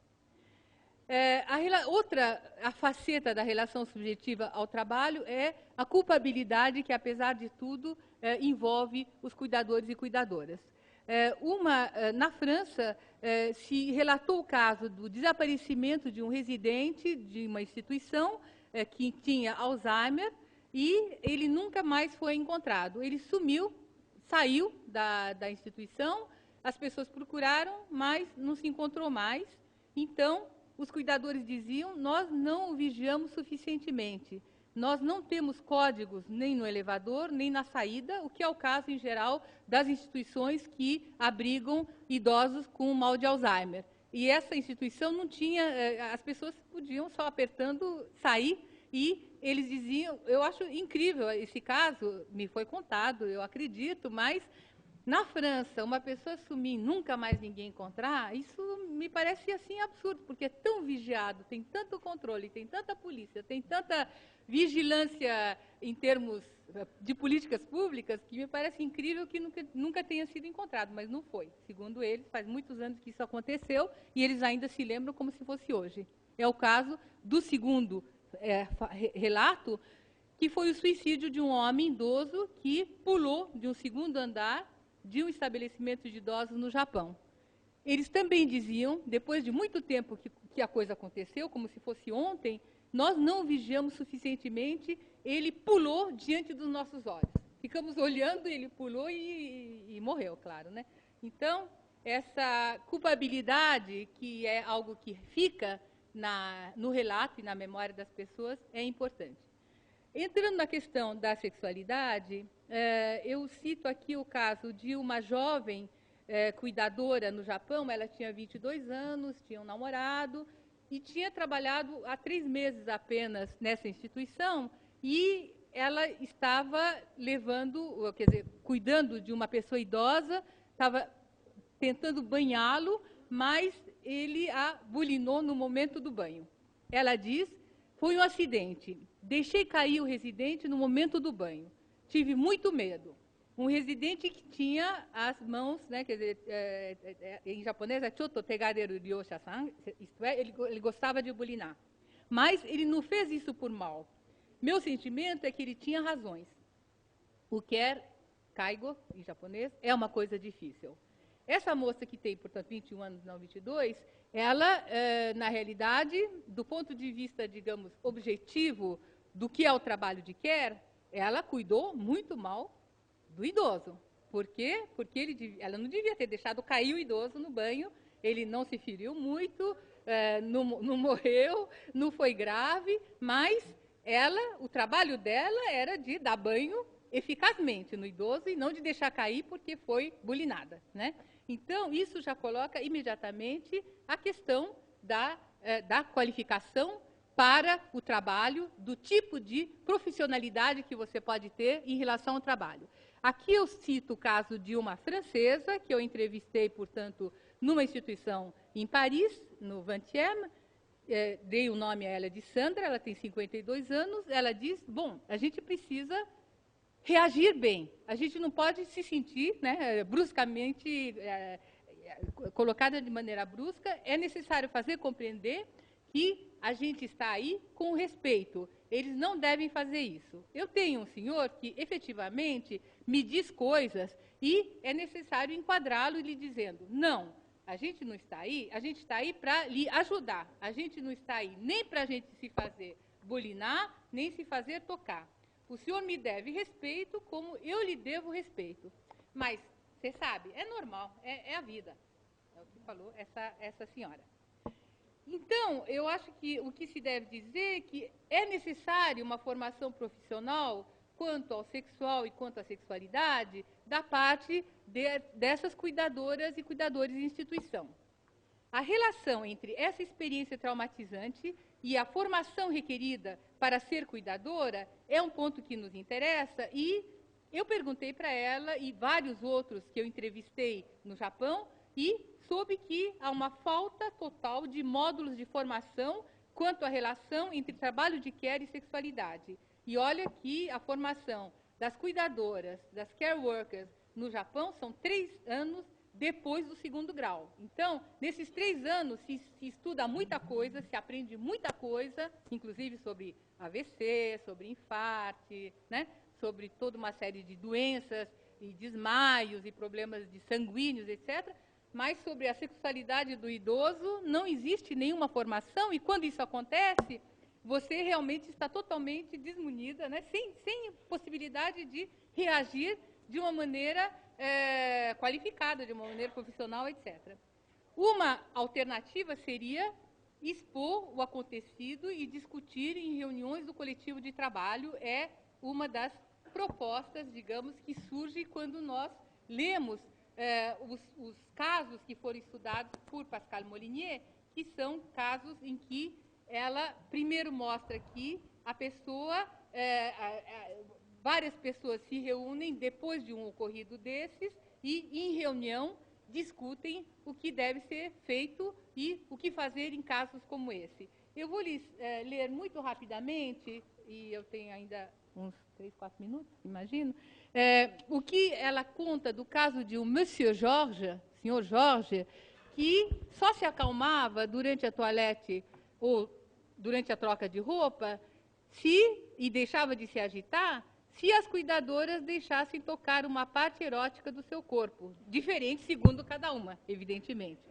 A faceta da relação subjetiva ao trabalho é a culpabilidade que, apesar de tudo, envolve os cuidadores e cuidadoras. Na França, se relatou o caso do desaparecimento de um residente de uma instituição que tinha Alzheimer e ele nunca mais foi encontrado. Ele sumiu, saiu da instituição, as pessoas procuraram, mas não se encontrou mais. Então, os cuidadores diziam, nós não o vigiamos suficientemente. Nós não temos códigos nem no elevador, nem na saída, o que é o caso, em geral, das instituições que abrigam idosos com mal de Alzheimer. E essa instituição não tinha, as pessoas podiam só apertando sair, e eles diziam, eu acho incrível esse caso, me foi contado, eu acredito, mas na França, uma pessoa sumir e nunca mais ninguém encontrar, isso me parece assim absurdo, porque é tão vigiado, tem tanto controle, tem tanta polícia, tem tanta vigilância em termos de políticas públicas, que me parece incrível que nunca tenha sido encontrado, mas não foi. Segundo eles, faz muitos anos que isso aconteceu e eles ainda se lembram como se fosse hoje. É o caso do segundo relato, que foi o suicídio de um homem idoso que pulou de um 2º andar de um estabelecimento de idosos no Japão. Eles também diziam, depois de muito tempo que a coisa aconteceu, como se fosse ontem, nós não vigiamos suficientemente, ele pulou diante dos nossos olhos. Ficamos olhando, ele pulou e morreu, claro, né? Então, essa culpabilidade, que é algo que fica no relato e na memória das pessoas, é importante. Entrando na questão da sexualidade, eu cito aqui o caso de uma jovem cuidadora no Japão. Ela tinha 22 anos, tinha um namorado e tinha trabalhado há 3 meses apenas nessa instituição, e ela estava cuidando de uma pessoa idosa, estava tentando banhá-lo, mas ele a bulinou no momento do banho. Ela diz, foi um acidente, deixei cair o residente no momento do banho, tive muito medo. Um residente que tinha as mãos, né, quer dizer, em japonês é choto tegareru ryosha-san, isto é, ele gostava de bulinar. Mas ele não fez isso por mal. Meu sentimento é que ele tinha razões. O quer, kaigo, em japonês, é uma coisa difícil. Essa moça que tem, portanto, 21 anos, não 22, ela, na realidade, do ponto de vista, digamos, objetivo do que é o trabalho de care, ela cuidou muito mal do idoso. Por quê? Porque ela não devia ter deixado cair o idoso no banho, ele não se feriu muito, não morreu, não foi grave, mas o trabalho dela era de dar banho eficazmente no idoso e não de deixar cair porque foi bulinada, né? Então, isso já coloca imediatamente a questão da qualificação para o trabalho, do tipo de profissionalidade que você pode ter em relação ao trabalho. Aqui eu cito o caso de uma francesa, que eu entrevistei, portanto, numa instituição em Paris, no 20e, dei o nome a ela de Sandra, ela tem 52 anos, ela diz, bom, a gente precisa reagir bem, a gente não pode se sentir, né, bruscamente, colocada de maneira brusca, é necessário fazer compreender que a gente está aí com respeito, eles não devem fazer isso. Eu tenho um senhor que, efetivamente, me diz coisas e é necessário enquadrá-lo e lhe dizendo, não, a gente não está aí, a gente está aí para lhe ajudar, a gente não está aí nem para a gente se fazer bulinar, nem se fazer tocar. O senhor me deve respeito como eu lhe devo respeito. Mas, você sabe, é normal, é a vida. É o que falou essa senhora. Então, eu acho que o que se deve dizer é que é necessário uma formação profissional quanto ao sexual e quanto à sexualidade da parte dessas cuidadoras e cuidadores de instituição. A relação entre essa experiência traumatizante e a formação requerida para ser cuidadora é um ponto que nos interessa e eu perguntei para ela e vários outros que eu entrevistei no Japão e soube que há uma falta total de módulos de formação quanto à relação entre trabalho de care e sexualidade. E olha que a formação das cuidadoras, das care workers no Japão são 3 anos depois do 2º grau. Então, nesses 3 anos se estuda muita coisa, se aprende muita coisa, inclusive sobre AVC, sobre infarto, né? Sobre toda uma série de doenças e desmaios e problemas de sanguíneos, etc., mas sobre a sexualidade do idoso não existe nenhuma formação e quando isso acontece, você realmente está totalmente desmunida, né? sem possibilidade de reagir de uma maneira qualificada, de uma maneira profissional, etc. Uma alternativa seria expor o acontecido e discutir em reuniões do coletivo de trabalho, é uma das propostas, digamos, que surge quando nós lemos os casos que foram estudados por Pascal Molinier, que são casos em que ela primeiro mostra que a pessoa, várias pessoas se reúnem depois de um ocorrido desses e, em reunião, discutem o que deve ser feito e o que fazer em casos como esse. Eu vou lhes ler muito rapidamente, e eu tenho ainda uns 3, 4 minutos, imagino, o que ela conta do caso de um Monsieur Georges, senhor Jorge, que só se acalmava durante a toilette ou durante a troca de roupa e deixava de se agitar se as cuidadoras deixassem tocar uma parte erótica do seu corpo, diferente segundo cada uma, evidentemente.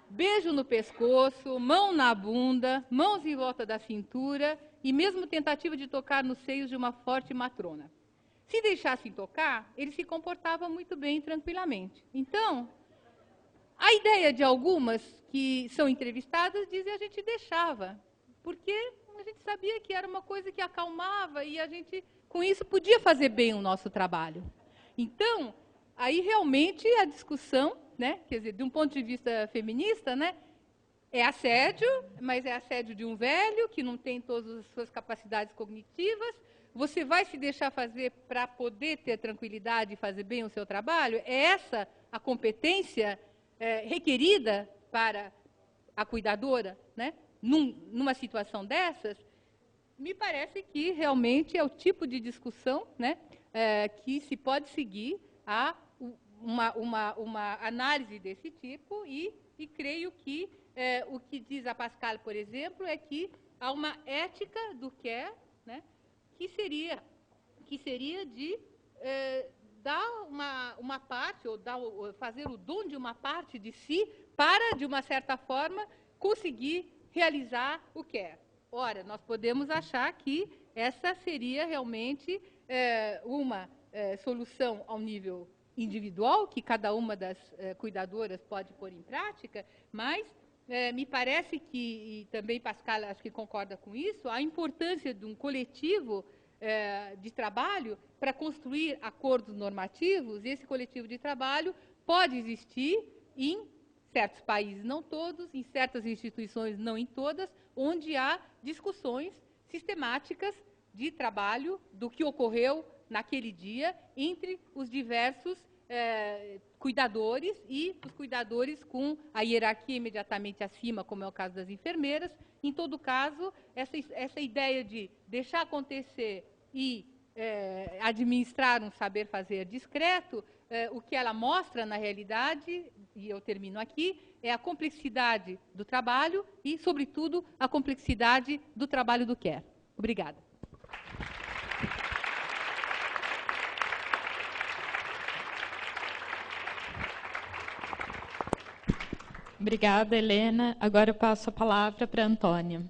Beijo no pescoço, mão na bunda, mãos em volta da cintura e mesmo tentativa de tocar nos seios de uma forte matrona. Se deixassem tocar, ele se comportava muito bem e tranquilamente. Então, a ideia de algumas que são entrevistadas dizem a gente deixava, porque a gente sabia que era uma coisa que acalmava e a gente, com isso, podia fazer bem o nosso trabalho. Então, aí realmente a discussão, né, quer dizer, de um ponto de vista feminista, né, é assédio, mas é assédio de um velho que não tem todas as suas capacidades cognitivas. Você vai se deixar fazer para poder ter tranquilidade e fazer bem o seu trabalho? É essa a competência requerida para a cuidadora, né? Numa situação dessas? Me parece que realmente é o tipo de discussão, né, que se pode seguir a uma análise desse tipo e creio que o que diz a Pascal, por exemplo, é que há uma ética do care, né, que seria de dar uma parte, ou fazer o dom de uma parte de si para, de uma certa forma, conseguir realizar o care. Ora, nós podemos achar que essa seria realmente uma solução ao nível individual, que cada uma das cuidadoras pode pôr em prática, mas me parece que, e também Pascal acho que concorda com isso, a importância de um coletivo de trabalho para construir acordos normativos. Esse coletivo de trabalho pode existir em certos países, não todos, em certas instituições, não em todas, onde há discussões sistemáticas de trabalho do que ocorreu naquele dia entre os diversos cuidadores e os cuidadores com a hierarquia imediatamente acima, como é o caso das enfermeiras. Em todo caso, essa ideia de deixar acontecer e administrar um saber fazer discreto, o que ela mostra na realidade, e eu termino aqui, é a complexidade do trabalho e, sobretudo, a complexidade do trabalho do care. Obrigada. Obrigada, Helena. Agora eu passo a palavra para a Antônia.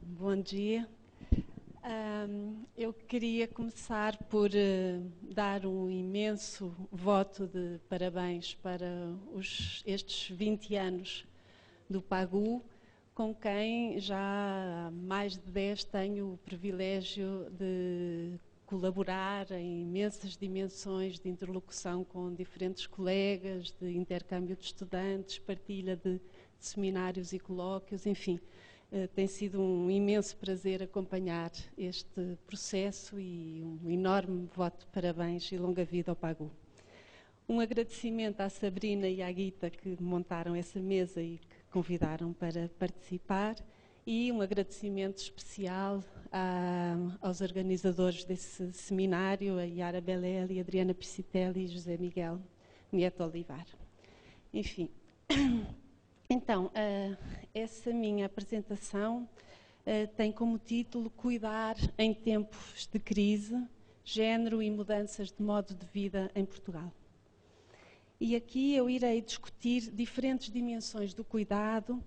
Bom dia. Eu queria começar por dar um imenso voto de parabéns para estes 20 anos do PAGU, com quem já há mais de 10 tenho o privilégio de colaborar em imensas dimensões de interlocução com diferentes colegas, de intercâmbio de estudantes, partilha de seminários e colóquios, enfim. Tem sido um imenso prazer acompanhar este processo e um enorme voto de parabéns e longa vida ao PAGU. Um agradecimento à Sabrina e à Guita que montaram essa mesa e que convidaram para participar, e um agradecimento especial aos organizadores desse seminário, a Yara Belelli, Adriana Piscitelli e José Miguel Nieto Olivar. Enfim, então, essa minha apresentação tem como título Cuidar em tempos de crise, género e mudanças de modo de vida em Portugal. E aqui eu irei discutir diferentes dimensões do cuidado,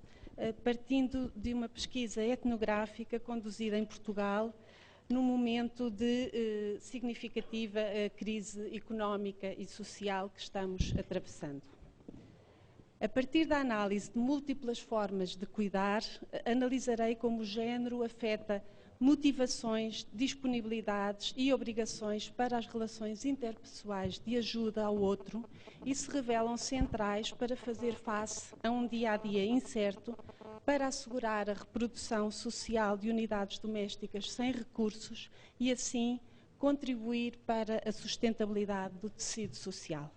partindo de uma pesquisa etnográfica conduzida em Portugal num momento de significativa crise económica e social que estamos atravessando. A partir da análise de múltiplas formas de cuidar, analisarei como o género afeta motivações, disponibilidades e obrigações para as relações interpessoais de ajuda ao outro e se revelam centrais para fazer face a um dia-a-dia incerto, para assegurar a reprodução social de unidades domésticas sem recursos e, assim, contribuir para a sustentabilidade do tecido social.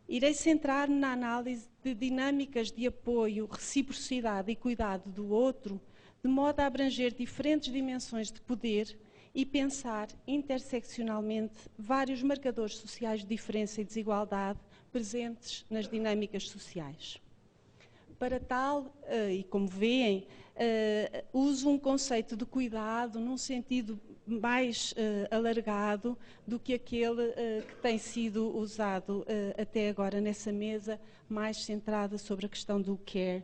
Irei centrar-me na análise de dinâmicas de apoio, reciprocidade e cuidado do outro, de modo a abranger diferentes dimensões de poder e pensar interseccionalmente vários marcadores sociais de diferença e desigualdade presentes nas dinâmicas sociais. Para tal, e como veem, uso um conceito de cuidado num sentido mais alargado do que aquele que tem sido usado até agora nessa mesa, mais centrada sobre a questão do care,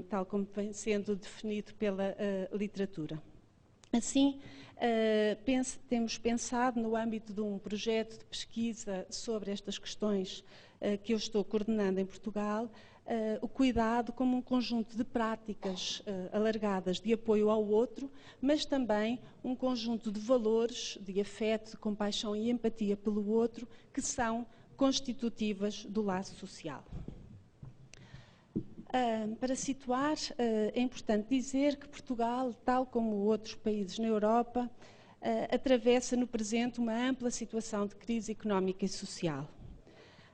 tal como vem sendo definido pela literatura. Assim, temos pensado, no âmbito de um projeto de pesquisa sobre estas questões que eu estou coordenando em Portugal, o cuidado como um conjunto de práticas alargadas de apoio ao outro, mas também um conjunto de valores de afeto, de compaixão e empatia pelo outro, que são constitutivas do laço social. Para situar, é importante dizer que Portugal, tal como outros países na Europa, atravessa no presente uma ampla situação de crise económica e social.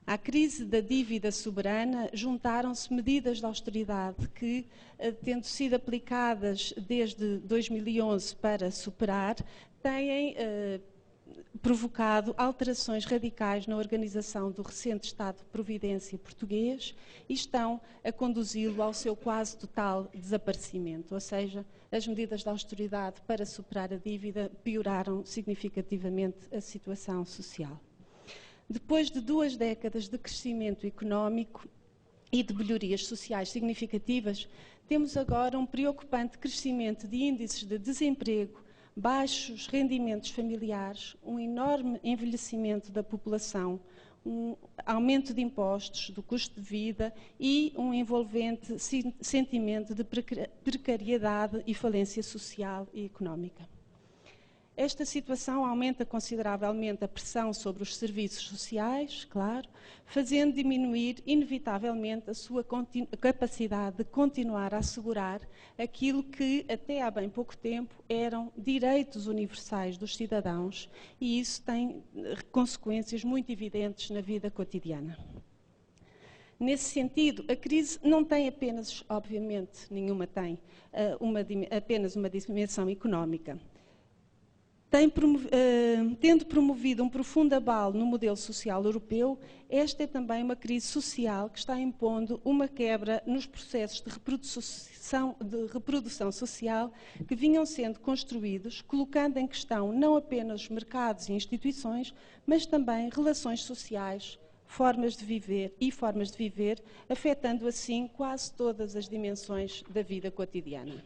À crise da dívida soberana juntaram-se medidas de austeridade que, tendo sido aplicadas desde 2011 para superar, têm provocado alterações radicais na organização do recente Estado de Providência português e estão a conduzi-lo ao seu quase total desaparecimento, ou seja, as medidas de austeridade para superar a dívida pioraram significativamente a situação social. Depois de 2 décadas de crescimento económico e de melhorias sociais significativas, temos agora um preocupante crescimento de índices de desemprego, baixos rendimentos familiares, um enorme envelhecimento da população, um aumento de impostos, do custo de vida e um envolvente sentimento de precariedade e falência social e económica. Esta situação aumenta consideravelmente a pressão sobre os serviços sociais, claro, fazendo diminuir inevitavelmente a sua capacidade de continuar a assegurar aquilo que até há bem pouco tempo eram direitos universais dos cidadãos, e isso tem consequências muito evidentes na vida cotidiana. Nesse sentido, a crise não tem apenas, obviamente, nenhuma tem, apenas uma dimensão económica. Tendo promovido um profundo abalo no modelo social europeu, esta é também uma crise social que está impondo uma quebra nos processos de reprodução social que vinham sendo construídos, colocando em questão não apenas os mercados e instituições, mas também relações sociais, formas de viver, afetando assim quase todas as dimensões da vida cotidiana.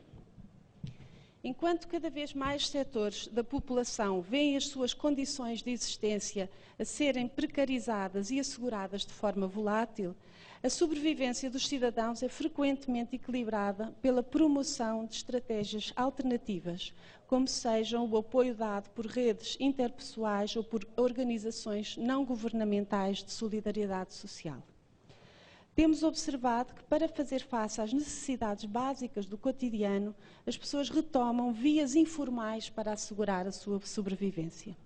Enquanto cada vez mais setores da população veem as suas condições de existência a serem precarizadas e asseguradas de forma volátil, a sobrevivência dos cidadãos é frequentemente equilibrada pela promoção de estratégias alternativas, como sejam o apoio dado por redes interpessoais ou por organizações não governamentais de solidariedade social. Temos observado que, para fazer face às necessidades básicas do cotidiano, as pessoas retomam vias informais para assegurar a sua sobrevivência.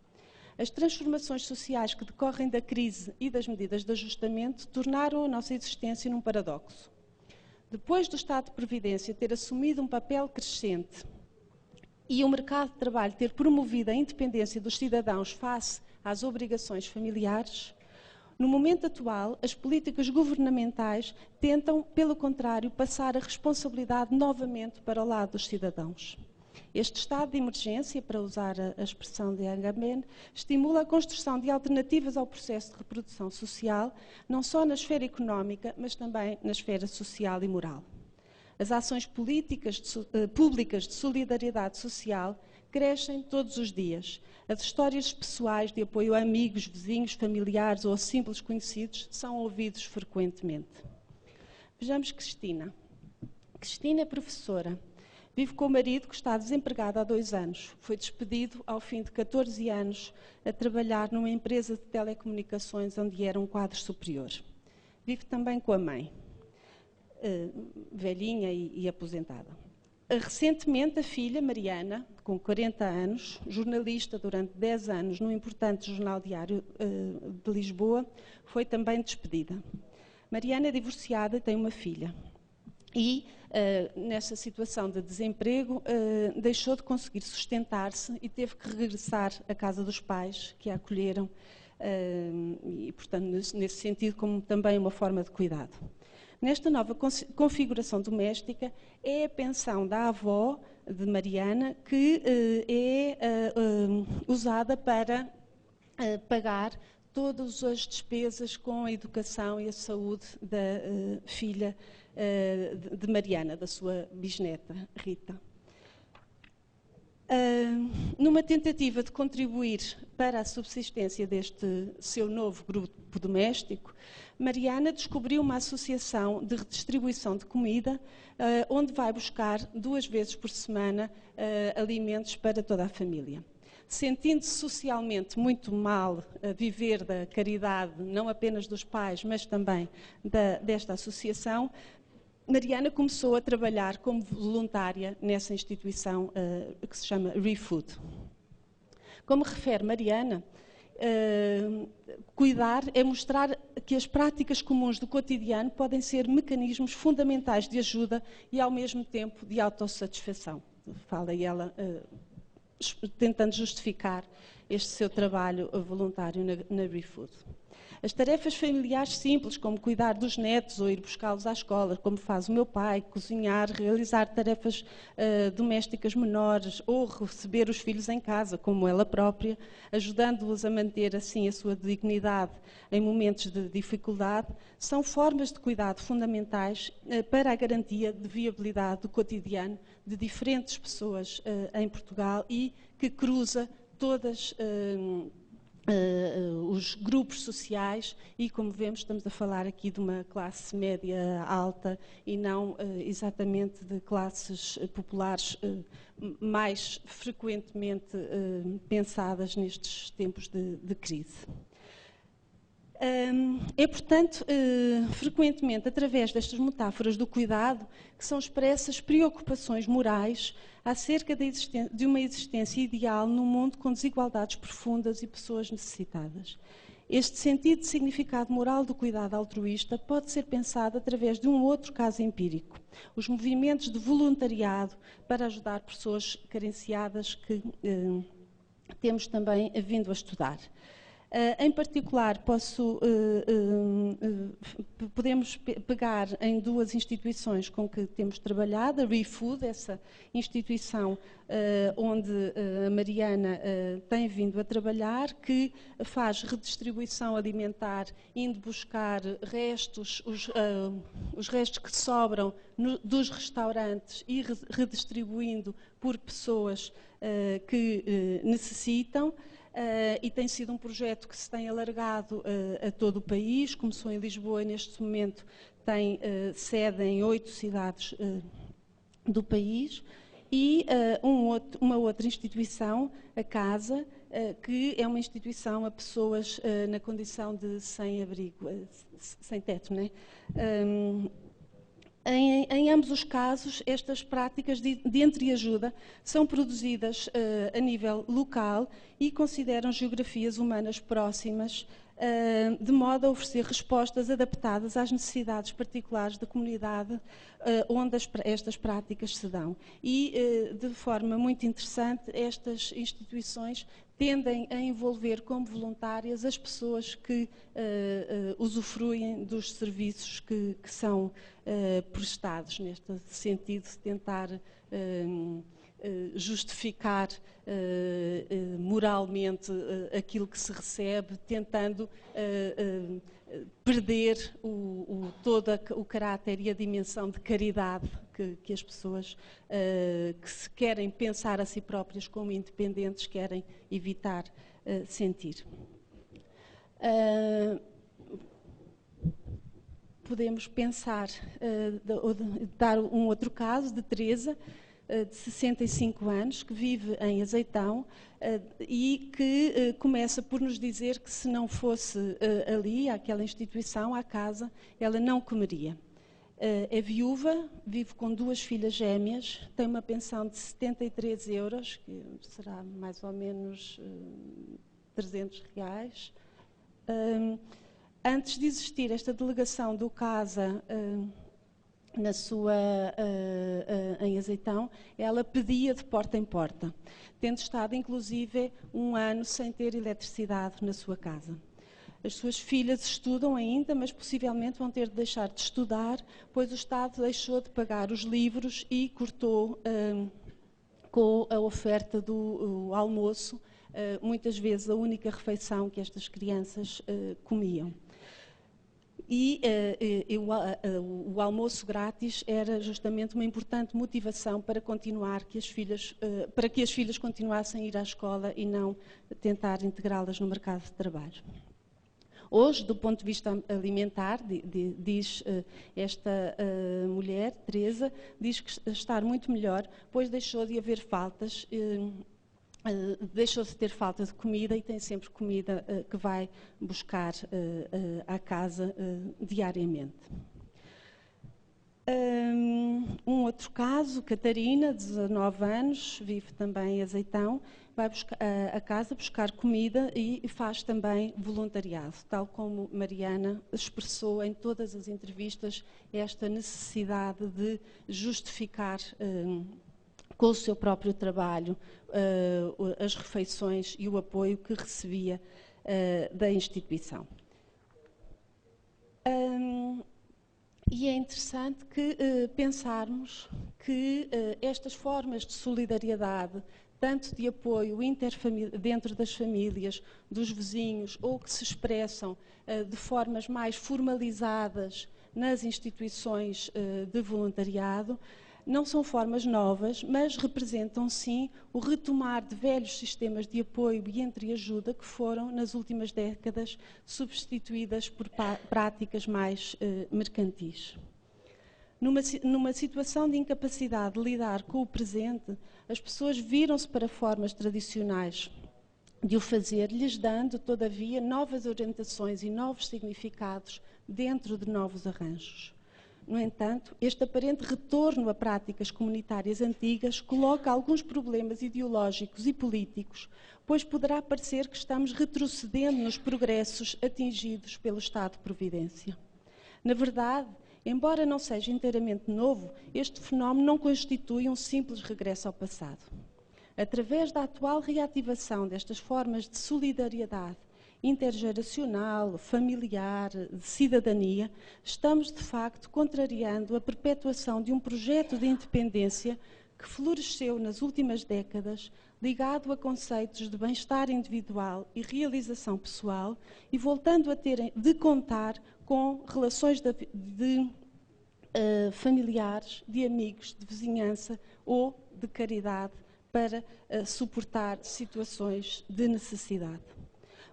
As transformações sociais que decorrem da crise e das medidas de ajustamento tornaram a nossa existência num paradoxo. Depois do Estado de Previdência ter assumido um papel crescente e o mercado de trabalho ter promovido a independência dos cidadãos face às obrigações familiares, no momento atual, as políticas governamentais tentam, pelo contrário, passar a responsabilidade novamente para o lado dos cidadãos. Este estado de emergência, para usar a expressão de Agamben, estimula a construção de alternativas ao processo de reprodução social, não só na esfera económica, mas também na esfera social e moral. As ações públicas de solidariedade social crescem todos os dias. As histórias pessoais de apoio a amigos, vizinhos, familiares ou simples conhecidos são ouvidos frequentemente. Vejamos Cristina. Cristina é professora. Vive com o marido que está desempregado há 2 anos. Foi despedido ao fim de 14 anos a trabalhar numa empresa de telecomunicações onde era um quadro superior. Vive também com a mãe, velhinha e aposentada. Recentemente, a filha, Mariana, com 40 anos, jornalista durante 10 anos num importante jornal diário de Lisboa, foi também despedida. Mariana é divorciada e tem uma filha. E, nessa situação de desemprego, deixou de conseguir sustentar-se e teve que regressar à casa dos pais, que a acolheram, e, portanto, nesse sentido, como também uma forma de cuidado. Nesta nova configuração doméstica, é a pensão da avó de Mariana que é usada para pagar todas as despesas com a educação e a saúde da filha de Mariana, da sua bisneta, Rita. Numa tentativa de contribuir para a subsistência deste seu novo grupo doméstico, Mariana descobriu uma associação de redistribuição de comida, onde vai buscar 2 vezes por semana alimentos para toda a família. Sentindo-se socialmente muito mal a viver da caridade, não apenas dos pais, mas também desta associação, Mariana começou a trabalhar como voluntária nessa instituição que se chama ReFood. Como refere Mariana, cuidar é mostrar que as práticas comuns do cotidiano podem ser mecanismos fundamentais de ajuda e, ao mesmo tempo, de autossatisfação. Fala ela tentando justificar este seu trabalho voluntário na ReFood. As tarefas familiares simples, como cuidar dos netos ou ir buscá-los à escola, como faz o meu pai, cozinhar, realizar tarefas domésticas menores ou receber os filhos em casa, como ela própria, ajudando-os a manter assim a sua dignidade em momentos de dificuldade, são formas de cuidado fundamentais para a garantia de viabilidade do cotidiano de diferentes pessoas em Portugal e que cruza todas os grupos sociais e, como vemos, estamos a falar aqui de uma classe média alta e não exatamente de classes populares mais frequentemente pensadas nestes tempos de crise. É, portanto, frequentemente, através destas metáforas do cuidado, que são expressas preocupações morais acerca de uma existência ideal num mundo com desigualdades profundas e pessoas necessitadas. Este sentido de significado moral do cuidado altruísta pode ser pensado através de um outro caso empírico, os movimentos de voluntariado para ajudar pessoas carenciadas que temos também vindo a estudar. Em particular, podemos pegar em duas instituições com que temos trabalhado, a ReFood, essa instituição onde a Mariana tem vindo a trabalhar, que faz redistribuição alimentar, indo buscar restos, os restos que sobram dos restaurantes e redistribuindo por pessoas que necessitam. E tem sido um projeto que se tem alargado a todo o país. Começou em Lisboa e neste momento tem sede em 8 cidades do país. E uma outra instituição, a Casa, que é uma instituição a pessoas na condição de sem-abrigo, sem teto, não é? Em ambos os casos, estas práticas de entreajuda são produzidas a nível local e consideram geografias humanas próximas, de modo a oferecer respostas adaptadas às necessidades particulares da comunidade onde estas práticas se dão. E, de forma muito interessante, estas instituições tendem a envolver como voluntárias as pessoas que usufruem dos serviços que são prestados, neste sentido de tentar justificar moralmente aquilo que se recebe, tentando perder todo o caráter e a dimensão de caridade que as pessoas que se querem pensar a si próprias como independentes querem evitar sentir. Podemos pensar, dar um outro caso de Teresa, de 65 anos, que vive em Azeitão e que começa por nos dizer que se não fosse ali, aquela instituição, à casa, ela não comeria. É viúva, vive com 2 filhas gêmeas, tem uma pensão de 73 euros, que será mais ou menos 300 reais. Antes de existir esta delegação do Casa em Azeitão, ela pedia de porta em porta, tendo estado inclusive 1 ano sem ter eletricidade na sua casa. As suas filhas estudam ainda, mas possivelmente vão ter de deixar de estudar, pois o Estado deixou de pagar os livros e cortou com a oferta do almoço, muitas vezes a única refeição que estas crianças comiam. E o almoço grátis era justamente uma importante motivação para para que as filhas continuassem a ir à escola e não tentar integrá-las no mercado de trabalho. Hoje, do ponto de vista alimentar, diz esta mulher, Teresa, diz que estar muito melhor, pois deixou de haver faltas, deixou de ter falta de comida e tem sempre comida que vai buscar à casa diariamente. Um outro caso, Catarina, 19 anos, vive também em Azeitão, vai à casa buscar comida e faz também voluntariado, tal como Mariana expressou em todas as entrevistas esta necessidade de justificar com o seu próprio trabalho, as refeições e o apoio que recebia da instituição. E é interessante que pensarmos que estas formas de solidariedade, tanto de apoio dentro das famílias, dos vizinhos, ou que se expressam de formas mais formalizadas nas instituições de voluntariado, não são formas novas, mas representam sim o retomar de velhos sistemas de apoio e entreajuda que foram, nas últimas décadas, substituídas por práticas mais mercantis. Numa situação de incapacidade de lidar com o presente, as pessoas viram-se para formas tradicionais de o fazer, lhes dando, todavia, novas orientações e novos significados dentro de novos arranjos. No entanto, este aparente retorno a práticas comunitárias antigas coloca alguns problemas ideológicos e políticos, pois poderá parecer que estamos retrocedendo nos progressos atingidos pelo Estado de Providência. Na verdade, embora não seja inteiramente novo, este fenómeno não constitui um simples regresso ao passado. Através da atual reativação destas formas de solidariedade intergeracional, familiar, de cidadania, estamos de facto contrariando a perpetuação de um projeto de independência que floresceu nas últimas décadas, ligado a conceitos de bem-estar individual e realização pessoal, e voltando a ter de contar com relações familiares, de amigos, de vizinhança ou de caridade para suportar situações de necessidade.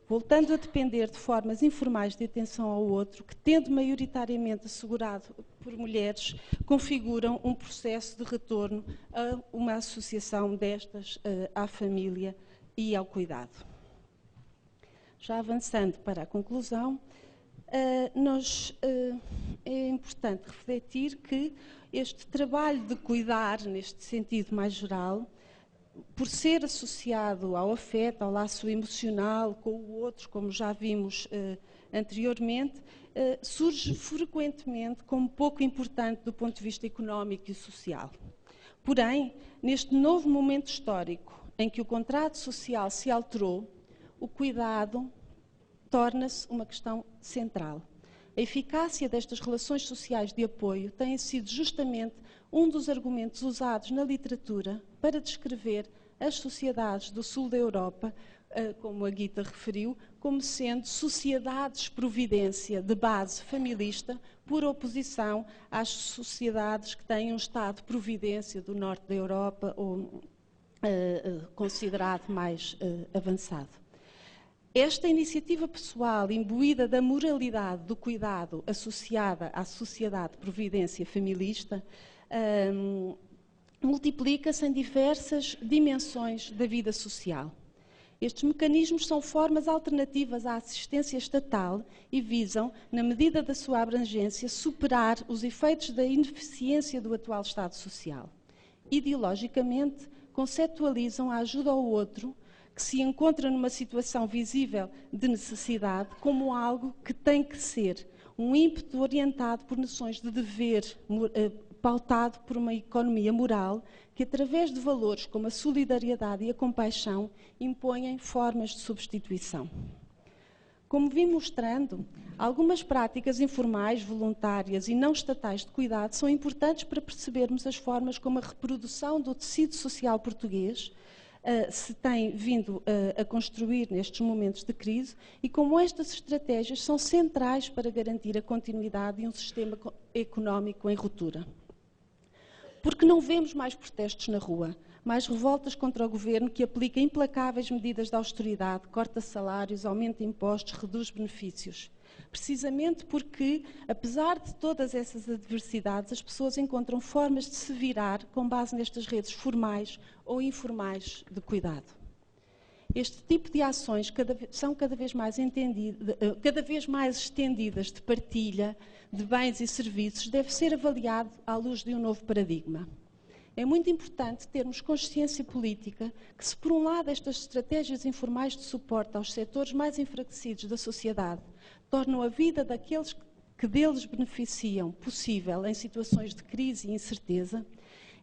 Voltando a depender de formas informais de atenção ao outro, que, tendo maioritariamente assegurado por mulheres, configuram um processo de retorno a uma associação destas à família e ao cuidado. Já avançando para a conclusão, é importante refletir que este trabalho de cuidar, neste sentido mais geral, por ser associado ao afeto, ao laço emocional com o outro, como já vimos anteriormente, surge frequentemente como pouco importante do ponto de vista económico e social. Porém, neste novo momento histórico em que o contrato social se alterou, o cuidado torna-se uma questão central. A eficácia destas relações sociais de apoio tem sido justamente um dos argumentos usados na literatura para descrever as sociedades do sul da Europa, como a Guita referiu, como sendo sociedades-providência de base familista, por oposição às sociedades que têm um Estado-providência do norte da Europa, ou considerado mais avançado. Esta iniciativa pessoal, imbuída da moralidade do cuidado associada à sociedade de providência familista, multiplica-se em diversas dimensões da vida social. Estes mecanismos são formas alternativas à assistência estatal e visam, na medida da sua abrangência, superar os efeitos da ineficiência do atual Estado social. Ideologicamente, conceptualizam a ajuda ao outro, que se encontra numa situação visível de necessidade, como algo que tem que ser um ímpeto orientado por noções de dever, pautado por uma economia moral, que através de valores como a solidariedade e a compaixão, impõem formas de substituição. Como vim mostrando, algumas práticas informais, voluntárias e não estatais de cuidado são importantes para percebermos as formas como a reprodução do tecido social português se tem vindo a construir nestes momentos de crise e como estas estratégias são centrais para garantir a continuidade de um sistema económico em ruptura. Porque não vemos mais protestos na rua, mais revoltas contra o governo que aplica implacáveis medidas de austeridade, corta salários, aumenta impostos, reduz benefícios. Precisamente porque, apesar de todas essas adversidades, as pessoas encontram formas de se virar com base nestas redes formais ou informais de cuidado. Este tipo de ações são cada vez mais estendidas de partilha de bens e serviços, deve ser avaliado à luz de um novo paradigma. É muito importante termos consciência política que, se por um lado estas estratégias informais de suporte aos setores mais enfraquecidos da sociedade tornam a vida daqueles que deles beneficiam possível em situações de crise e incerteza,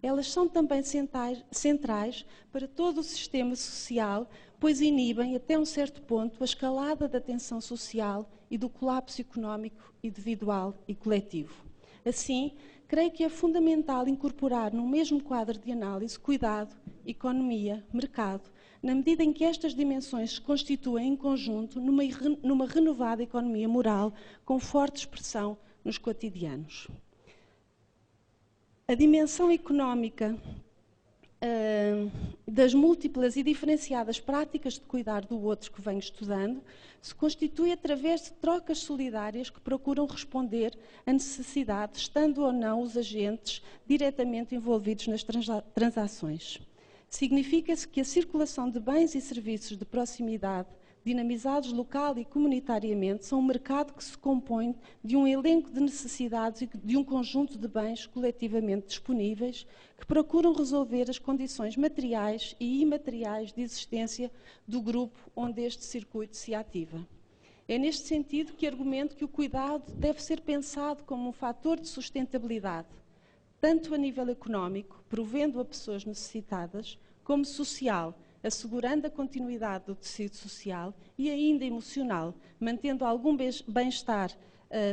elas são também centrais para todo o sistema social, pois inibem, até um certo ponto, a escalada da tensão social e do colapso económico, individual e coletivo. Assim, creio que é fundamental incorporar no mesmo quadro de análise cuidado, economia, mercado, na medida em que estas dimensões se constituem em conjunto numa renovada economia moral com forte expressão nos cotidianos. A dimensão económica das múltiplas e diferenciadas práticas de cuidar do outro que venho estudando se constitui através de trocas solidárias que procuram responder a necessidades, estando ou não os agentes diretamente envolvidos nas transações. Significa-se que a circulação de bens e serviços de proximidade, dinamizados local e comunitariamente, são um mercado que se compõe de um elenco de necessidades e de um conjunto de bens coletivamente disponíveis que procuram resolver as condições materiais e imateriais de existência do grupo onde este circuito se ativa. É neste sentido que argumento que o cuidado deve ser pensado como um fator de sustentabilidade, tanto a nível económico, provendo a pessoas necessitadas, como social, assegurando a continuidade do tecido social e ainda emocional, mantendo algum bem-estar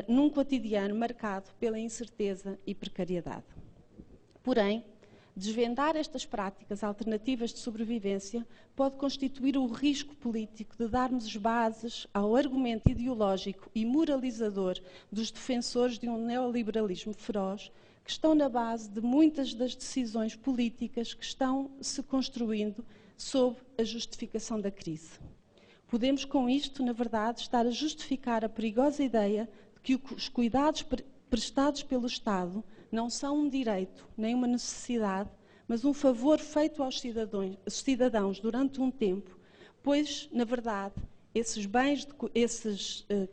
num cotidiano marcado pela incerteza e precariedade. Porém, desvendar estas práticas alternativas de sobrevivência pode constituir o risco político de darmos as bases ao argumento ideológico e moralizador dos defensores de um neoliberalismo feroz, que estão na base de muitas das decisões políticas que estão se construindo sob a justificação da crise. Podemos, com isto, na verdade, estar a justificar a perigosa ideia de que os cuidados prestados pelo Estado não são um direito, nem uma necessidade, mas um favor feito aos cidadãos durante um tempo, pois, na verdade, esses bens,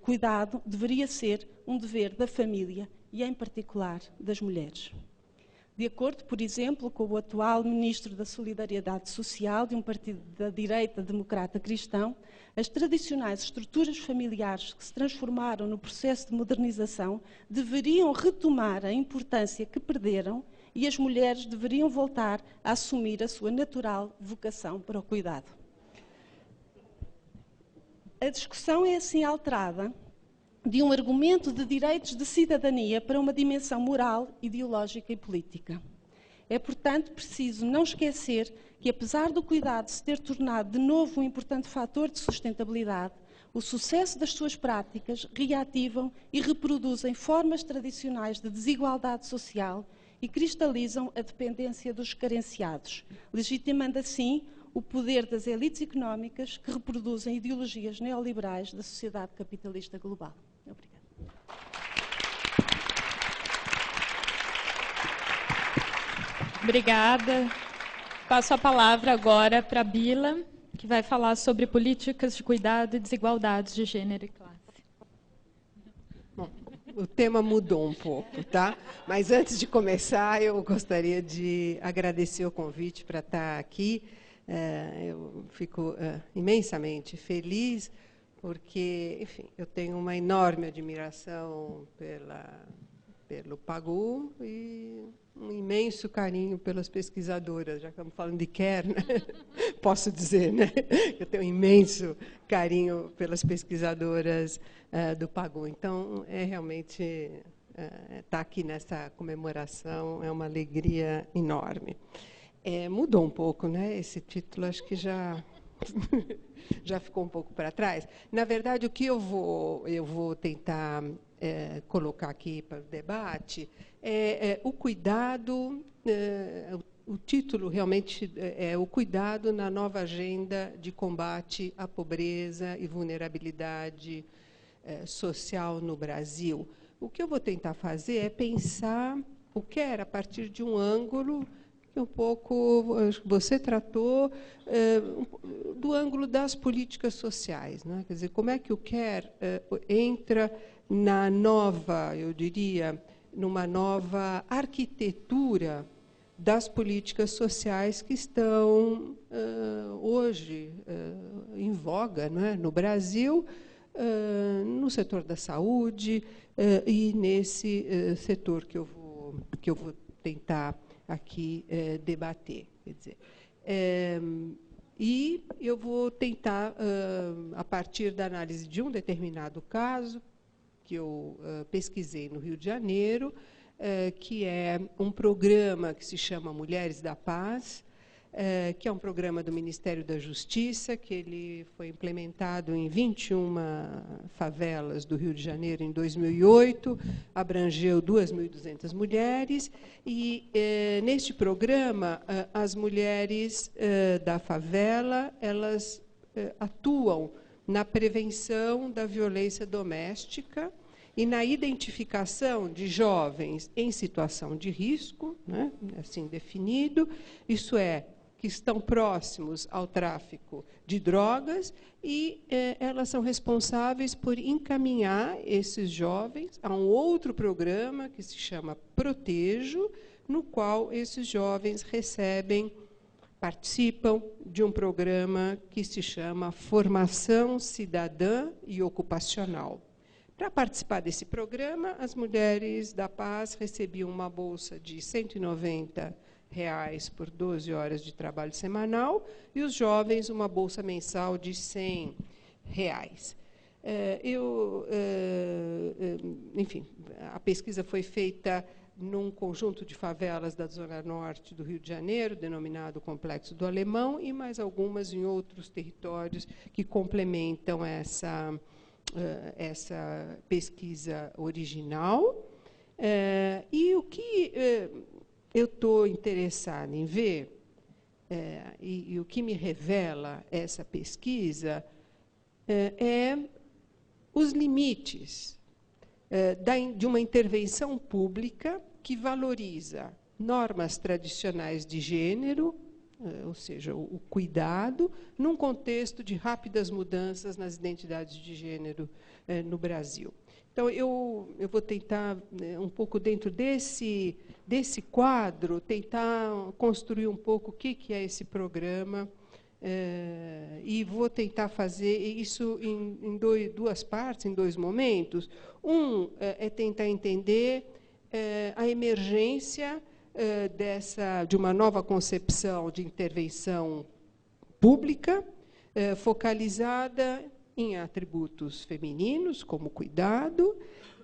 cuidado deveria ser um dever da família e, em particular, das mulheres. De acordo, por exemplo, com o atual Ministro da Solidariedade Social, de um partido da direita democrata cristão, as tradicionais estruturas familiares que se transformaram no processo de modernização deveriam retomar a importância que perderam e as mulheres deveriam voltar a assumir a sua natural vocação para o cuidado. A discussão é assim alterada de um argumento de direitos de cidadania para uma dimensão moral, ideológica e política. É, portanto, preciso não esquecer que, apesar do cuidado se ter tornado de novo um importante fator de sustentabilidade, o sucesso das suas práticas reativam e reproduzem formas tradicionais de desigualdade social e cristalizam a dependência dos carenciados, legitimando assim o poder das elites económicas que reproduzem ideologias neoliberais da sociedade capitalista global. Obrigada. Obrigada. Passo a palavra agora para a Bila, que vai falar sobre políticas de cuidado e desigualdades de gênero e classe. Bom, o tema mudou um pouco, tá? Mas antes de começar, eu gostaria de agradecer o convite para estar aqui. Eu fico imensamente feliz, porque, enfim, eu tenho uma enorme admiração pelo PAGU e um imenso carinho pelas pesquisadoras, já que estamos falando de care, né? Posso dizer, né? Eu tenho um imenso carinho pelas pesquisadoras do PAGU. Então, realmente estar aqui nessa comemoração é uma alegria enorme. Mudou um pouco, né? Esse título, acho que já ficou um pouco para trás. Na verdade, o que eu vou tentar colocar aqui para o debate é o cuidado. O título realmente é o cuidado na nova agenda de combate à pobreza e vulnerabilidade social no Brasil. O que eu vou tentar fazer é pensar o que era a partir de um ângulo que um pouco você tratou do ângulo das políticas sociais, né? Quer dizer, como é que o care entra na nova, eu diria, numa nova arquitetura das políticas sociais que estão hoje em voga, né, no Brasil, no setor da saúde e nesse setor que eu vou tentar aqui debater. Quer dizer, e eu vou tentar, a partir da análise de um determinado caso, que eu pesquisei no Rio de Janeiro, que é um programa que se chama Mulheres da Paz, que é um programa do Ministério da Justiça, que ele foi implementado em 21 favelas do Rio de Janeiro em 2008, abrangeu 2.200 mulheres, e neste programa as mulheres da favela, elas atuam na prevenção da violência doméstica e na identificação de jovens em situação de risco, né, assim definido, isso é, que estão próximos ao tráfico de drogas, e elas são responsáveis por encaminhar esses jovens a um outro programa que se chama Protejo, no qual esses jovens participam de um programa que se chama Formação Cidadã e Ocupacional. Para participar desse programa, as mulheres da Paz recebiam uma bolsa de R$ 190 por 12 horas de trabalho semanal, e os jovens uma bolsa mensal de R$ 100. Enfim, a pesquisa foi feita num conjunto de favelas da Zona Norte do Rio de Janeiro, denominado Complexo do Alemão, e mais algumas em outros territórios que complementam essa pesquisa original. E o que eu estou interessada em ver, e o que me revela essa pesquisa, é os limites de uma intervenção pública que valoriza normas tradicionais de gênero, ou seja, o cuidado, num contexto de rápidas mudanças nas identidades de gênero no Brasil. Então, eu vou tentar, um pouco dentro desse quadro, tentar construir um pouco o que é esse programa, e vou tentar fazer isso em duas partes, em dois momentos. Um é tentar entender a emergência de uma nova concepção de intervenção pública, focalizada em atributos femininos, como cuidado,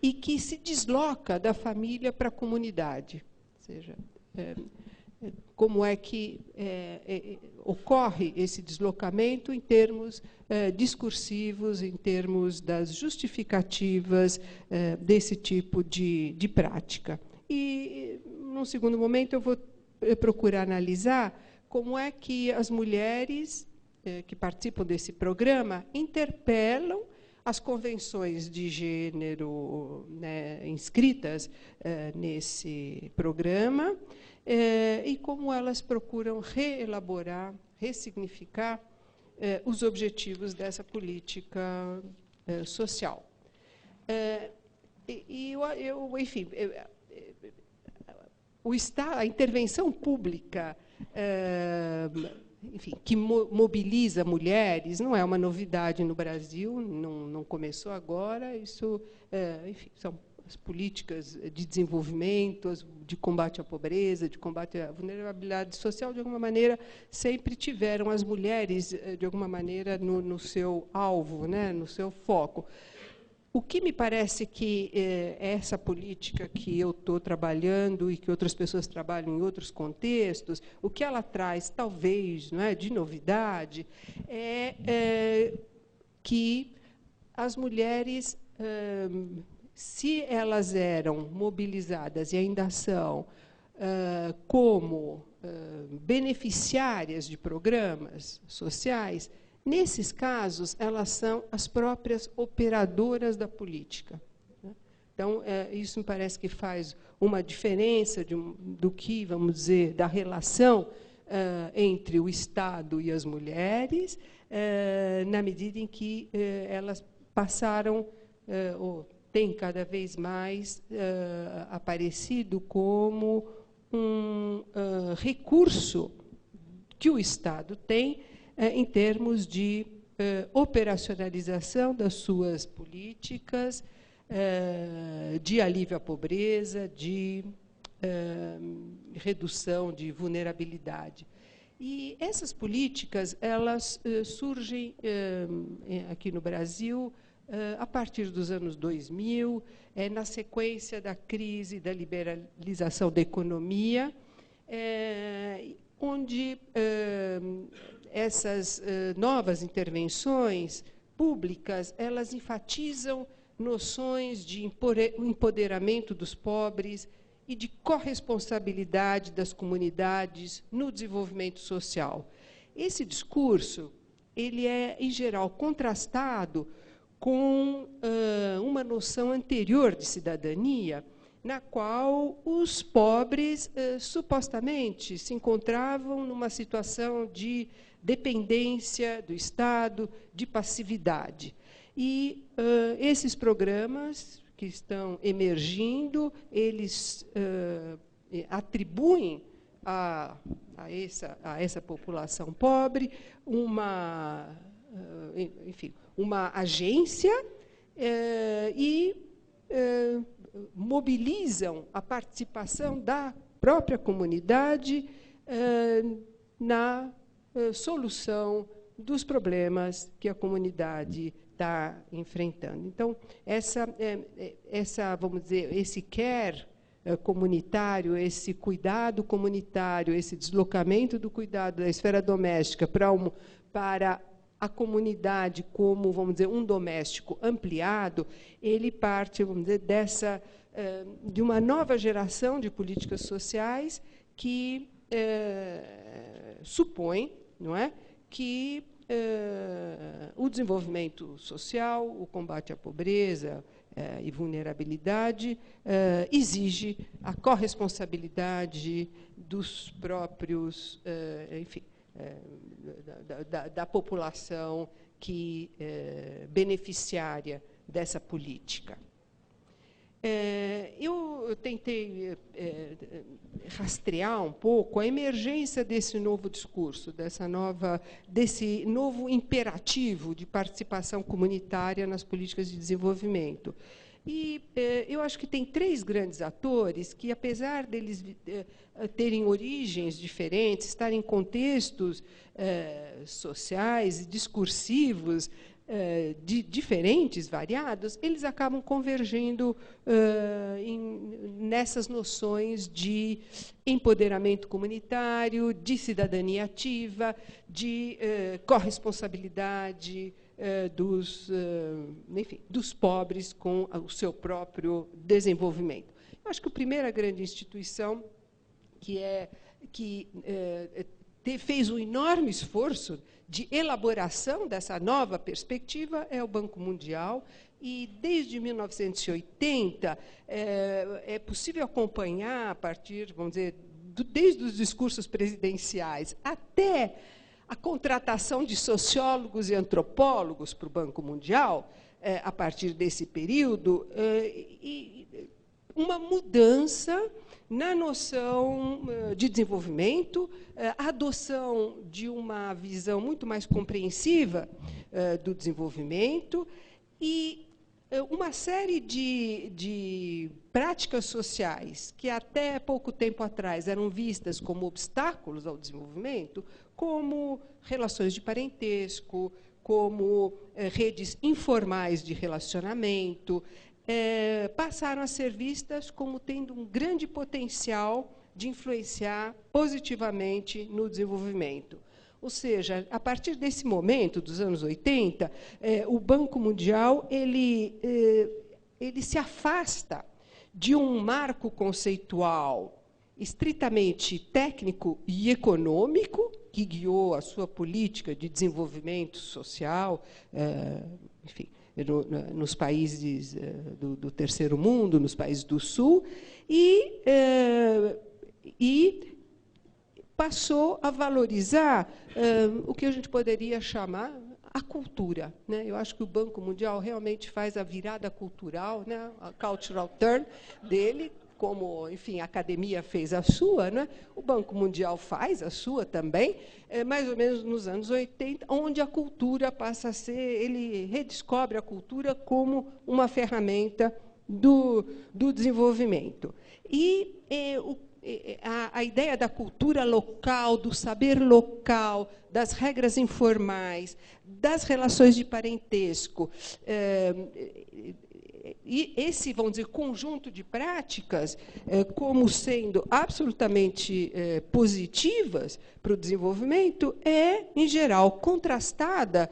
e que se desloca da família para a comunidade. Ou seja, como é que ocorre esse deslocamento em termos discursivos, em termos das justificativas desse tipo de prática. E, num segundo momento, eu vou procurar analisar como é que as mulheres que participam desse programa interpelam as convenções de gênero, né, inscritas nesse programa, e como elas procuram reelaborar, ressignificar os objetivos dessa política social. Enfim, a intervenção pública, enfim, que mobiliza mulheres, não é uma novidade no Brasil, não começou agora. Isso, enfim, são as políticas de desenvolvimento, de combate à pobreza, de combate à vulnerabilidade social, de alguma maneira, sempre tiveram as mulheres, de alguma maneira, no seu alvo, né, no seu foco. O que me parece que essa política que eu estou trabalhando e que outras pessoas trabalham em outros contextos, o que ela traz, talvez, não é, de novidade, é que as mulheres, se elas eram mobilizadas e ainda são como beneficiárias de programas sociais, nesses casos, elas são as próprias operadoras da política. Então, isso me parece que faz uma diferença do que, vamos dizer, da relação entre o Estado e as mulheres, na medida em que elas passaram, ou têm cada vez mais aparecido como um recurso que o Estado tem em termos de operacionalização das suas políticas, de alívio à pobreza, de redução de vulnerabilidade. E essas políticas, elas surgem aqui no Brasil a partir dos anos 2000, na sequência da crise da liberalização da economia, onde essas novas intervenções públicas, elas enfatizam noções de empoderamento dos pobres e de corresponsabilidade das comunidades no desenvolvimento social. Esse discurso, ele é, em geral, contrastado com uma noção anterior de cidadania, na qual os pobres, supostamente, se encontravam numa situação de dependência do Estado, de passividade. E esses programas que estão emergindo, eles atribuem a essa população pobre uma agência e mobilizam a participação da própria comunidade na solução dos problemas que a comunidade está enfrentando. Então, vamos dizer, esse care comunitário, esse cuidado comunitário, esse deslocamento do cuidado da esfera doméstica para a comunidade como, vamos dizer, um doméstico ampliado, ele parte, vamos dizer, de uma nova geração de políticas sociais que supõe, não é, que o desenvolvimento social, o combate à pobreza e vulnerabilidade exige a corresponsabilidade dos próprios, enfim, da população que beneficiária dessa política. Eu tentei rastrear um pouco a emergência desse novo discurso, desse novo imperativo de participação comunitária nas políticas de desenvolvimento. E eu acho que tem três grandes atores que, apesar deles terem origens diferentes, estarem em contextos sociais e discursivos diferentes, variados, eles acabam convergindo nessas noções de empoderamento comunitário, de cidadania ativa, de corresponsabilidade dos pobres com o seu próprio desenvolvimento. Eu acho que a primeira grande instituição que fez um enorme esforço de elaboração dessa nova perspectiva é o Banco Mundial, e desde 1980 é possível acompanhar, a partir, vamos dizer, desde os discursos presidenciais até a contratação de sociólogos e antropólogos para o Banco Mundial, a partir desse período, uma mudança na noção de desenvolvimento, a adoção de uma visão muito mais compreensiva do desenvolvimento e uma série de práticas sociais que até pouco tempo atrás eram vistas como obstáculos ao desenvolvimento, como relações de parentesco, como redes informais de relacionamento, passaram a ser vistas como tendo um grande potencial de influenciar positivamente no desenvolvimento. Ou seja, a partir desse momento, dos anos 80, o Banco Mundial ele se afasta de um marco conceitual estritamente técnico e econômico, que guiou a sua política de desenvolvimento social, enfim, nos países do terceiro mundo, nos países do sul, e passou a valorizar o que a gente poderia chamar a cultura, né? Eu acho que o Banco Mundial realmente faz a virada cultural, né? A cultural turn dele, como, enfim, a academia fez a sua, né? O Banco Mundial faz a sua também, mais ou menos nos anos 80, onde a cultura passa a ser, ele redescobre a cultura como uma ferramenta do desenvolvimento. E a ideia da cultura local, do saber local, das regras informais, das relações de parentesco, e esse, vamos dizer, conjunto de práticas como sendo absolutamente positivas para o desenvolvimento é, em geral, contrastada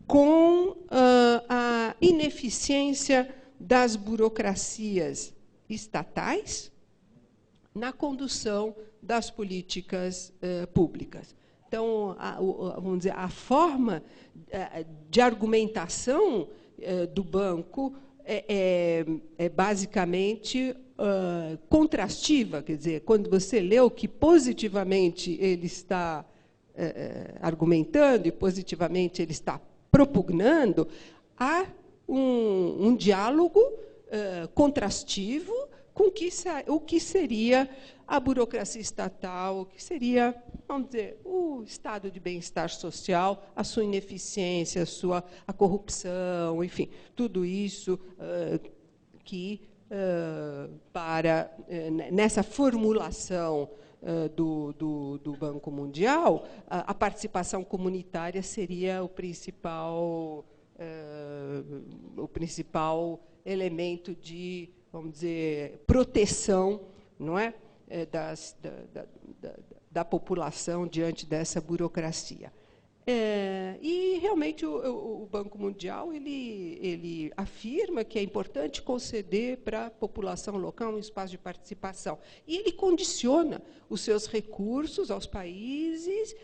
com a ineficiência das burocracias estatais na condução das políticas públicas. Então, vamos dizer, a forma de argumentação do banco é basicamente contrastiva, quer dizer, quando você lê o que positivamente ele está argumentando e positivamente ele está propugnando, há um diálogo contrastivo com o que seria a burocracia estatal, o que seria, vamos dizer, o estado de bem-estar social, a sua ineficiência, a corrupção, enfim, tudo isso que, nessa formulação do Banco Mundial, a participação comunitária seria o principal elemento de, vamos dizer, proteção, não é, da população diante dessa burocracia. E, realmente, o Banco Mundial ele afirma que é importante conceder para a população local um espaço de participação. E ele condiciona os seus recursos aos países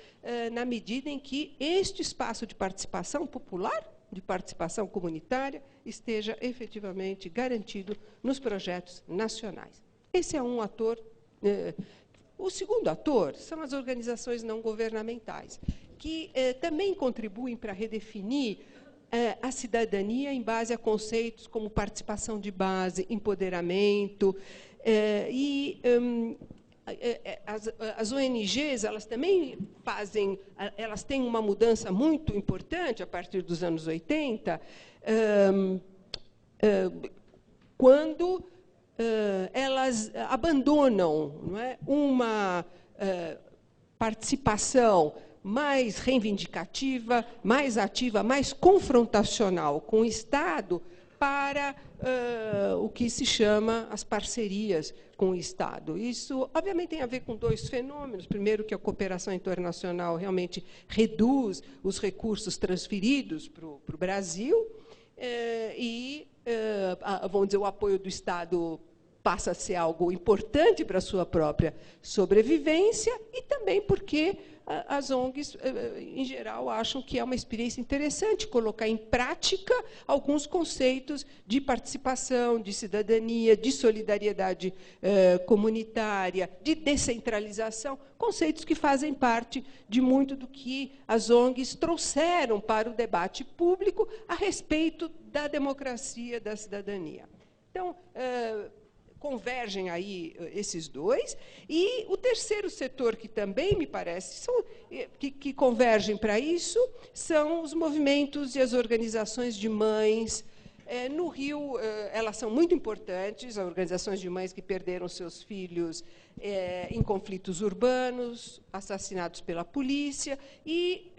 na medida em que este espaço de participação popular, de participação comunitária, esteja efetivamente garantido nos projetos nacionais. Esse é um ator. O segundo ator são as organizações não governamentais, que também contribuem para redefinir a cidadania em base a conceitos como participação de base, empoderamento, as ONGs, elas também elas têm uma mudança muito importante a partir dos anos 80, quando elas abandonam, não é, uma participação mais reivindicativa, mais ativa, mais confrontacional com o Estado para o que se chama as parcerias com o Estado. Isso, obviamente, tem a ver com dois fenômenos. Primeiro, que a cooperação internacional realmente reduz os recursos transferidos para o Brasil vamos dizer, o apoio do Estado passa a ser algo importante para a sua própria sobrevivência e também porque as ONGs, em geral, acham que é uma experiência interessante colocar em prática alguns conceitos de participação, de cidadania, de solidariedade comunitária, de descentralização, conceitos que fazem parte de muito do que as ONGs trouxeram para o debate público a respeito da democracia, da cidadania. Então, convergem aí esses dois. E o terceiro setor, que também me parece que convergem para isso, são os movimentos e as organizações de mães. No Rio, elas são muito importantes, as organizações de mães que perderam seus filhos em conflitos urbanos, assassinados pela polícia, e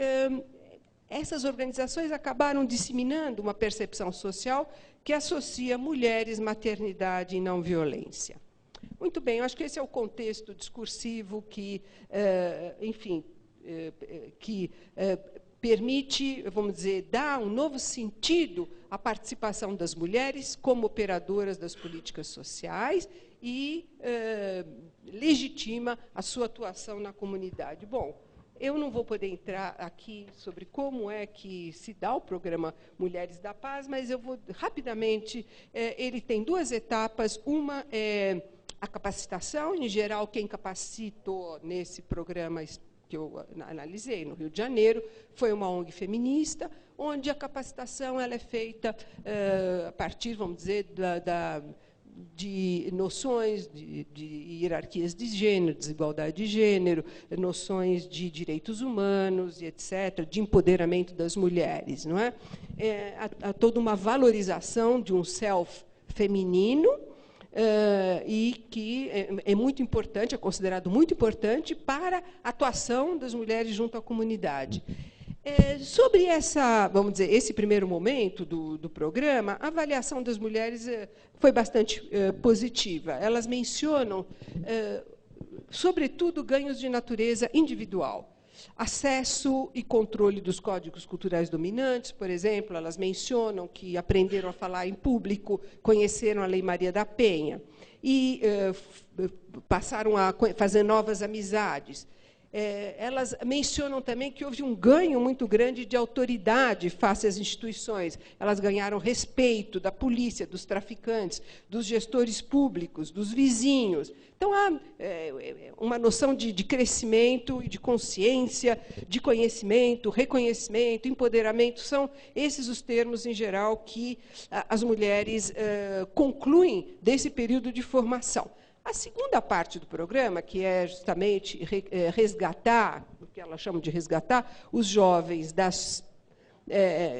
essas organizações acabaram disseminando uma percepção social que associa mulheres, maternidade e não violência. Muito bem, eu acho que esse é o contexto discursivo que, enfim, permite, vamos dizer, dar um novo sentido à participação das mulheres como operadoras das políticas sociais e legitima a sua atuação na comunidade. Bom, eu não vou poder entrar aqui sobre como é que se dá o programa Mulheres da Paz, mas eu vou rapidamente. Ele tem duas etapas. Uma é a capacitação. Em geral, quem capacitou nesse programa que eu analisei no Rio de Janeiro foi uma ONG feminista, onde a capacitação ela é feita a partir, vamos dizer, de noções de hierarquias de gênero, desigualdade de gênero, noções de direitos humanos e etc., de empoderamento das mulheres, não é? Há toda uma valorização de um self feminino, e que é muito importante, é considerado muito importante para a atuação das mulheres junto à comunidade. Sobre vamos dizer, esse primeiro momento do programa, a avaliação das mulheres foi bastante positiva. Elas mencionam, sobretudo, ganhos de natureza individual. Acesso e controle dos códigos culturais dominantes, por exemplo, elas mencionam que aprenderam a falar em público, conheceram a Lei Maria da Penha e passaram a fazer novas amizades. Elas mencionam também que houve um ganho muito grande de autoridade face às instituições. Elas ganharam respeito da polícia, dos traficantes, dos gestores públicos, dos vizinhos. Então, há uma noção de crescimento, de consciência, de conhecimento, reconhecimento, empoderamento. São esses os termos, em geral, que as mulheres concluem desse período de formação. A segunda parte do programa, que é justamente resgatar, o que elas chamam de resgatar, os jovens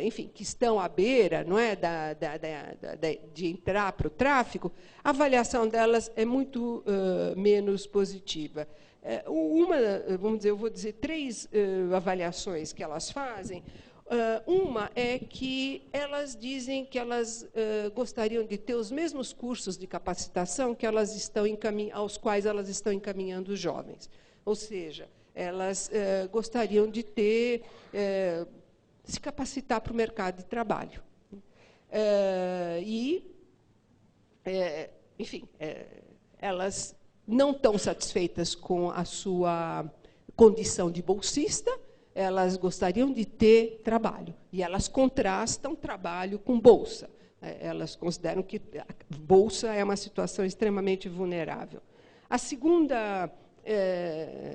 enfim, que estão à beira, não é, de entrar para o tráfico, a avaliação delas é muito menos positiva. Vamos dizer, eu vou dizer 3 avaliações que elas fazem. Uma é que elas dizem que elas gostariam de ter os mesmos cursos de capacitação que elas estão aos quais elas estão encaminhando os jovens. Ou seja, elas gostariam de se capacitar para o mercado de trabalho. Enfim, elas não estão satisfeitas com a sua condição de bolsista, elas gostariam de ter trabalho, e elas contrastam trabalho com bolsa. Elas consideram que a bolsa é uma situação extremamente vulnerável. A segunda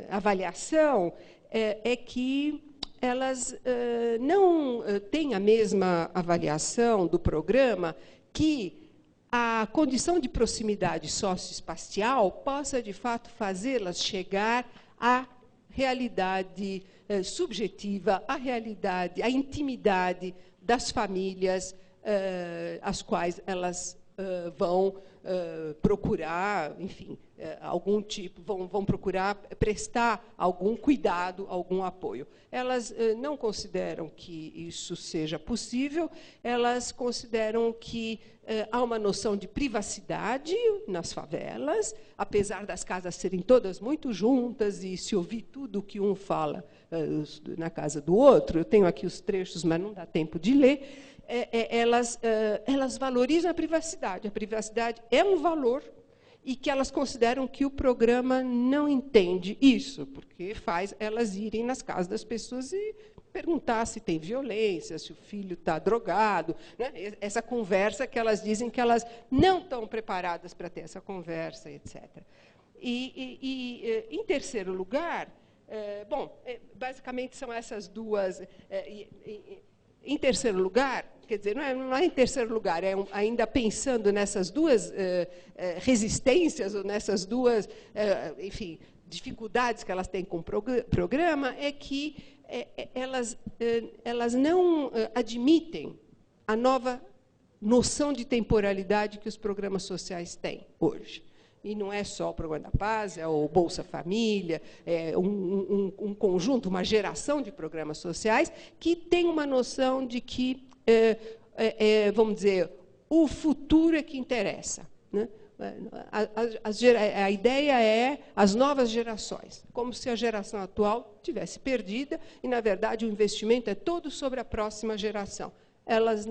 avaliação é que elas não têm a mesma avaliação do programa, que a condição de proximidade socioespacial possa, de fato, fazê-las chegar à realidade subjetiva, à realidade, à intimidade das famílias às quais elas vão procurar, enfim, algum tipo, vão procurar prestar algum cuidado, algum apoio. Elas não consideram que isso seja possível, elas consideram que há uma noção de privacidade nas favelas, apesar das casas serem todas muito juntas e se ouvir tudo o que um fala na casa do outro. Eu tenho aqui os trechos, mas não dá tempo de ler. Elas valorizam a privacidade. A privacidade é um valor e que elas consideram que o programa não entende isso, porque faz elas irem nas casas das pessoas e perguntar se tem violência, se o filho está drogado, né? Essa conversa que elas dizem que elas não estão preparadas para ter essa conversa, etc. Em terceiro lugar, basicamente são essas duas. Em terceiro lugar, quer dizer, não é em terceiro lugar, é ainda pensando nessas duas resistências, ou nessas duas, enfim, dificuldades que elas têm com o programa, é que elas não admitem a nova noção de temporalidade que os programas sociais têm hoje. E não é só o Programa da Paz, é o Bolsa Família, é um conjunto, uma geração de programas sociais que tem uma noção de que, vamos dizer, o futuro é que interessa, né? A ideia é as novas gerações, como se a geração atual tivesse perdida, e, na verdade, o investimento é todo sobre a próxima geração. Elas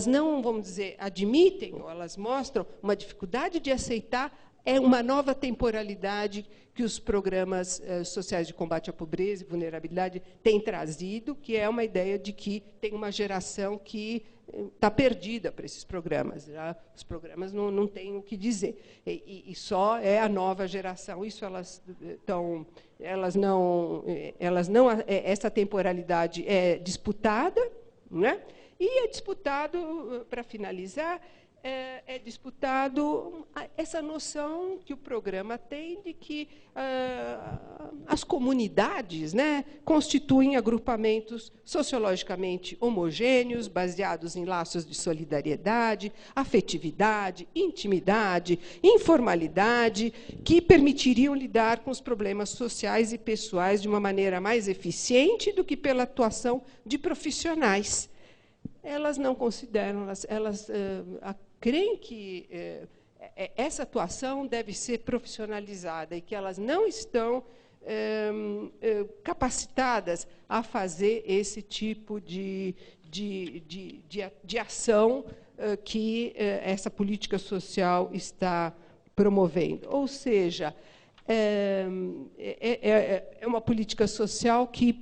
não, vamos dizer, admitem, ou elas mostram uma dificuldade de aceitar uma nova temporalidade que os programas sociais de combate à pobreza e vulnerabilidade têm trazido, que é uma ideia de que tem uma geração que está perdida para esses programas. Já os programas não têm o que dizer. E só é a nova geração. Isso essa temporalidade é disputada, né? E é disputado, para finalizar, é disputado essa noção que o programa tem de que as comunidades, né, constituem agrupamentos sociologicamente homogêneos, baseados em laços de solidariedade, afetividade, intimidade, informalidade, que permitiriam lidar com os problemas sociais e pessoais de uma maneira mais eficiente do que pela atuação de profissionais. Elas não consideram, elas creem que essa atuação deve ser profissionalizada e que elas não estão capacitadas a fazer esse tipo de ação que essa política social está promovendo. Ou seja, é uma política social que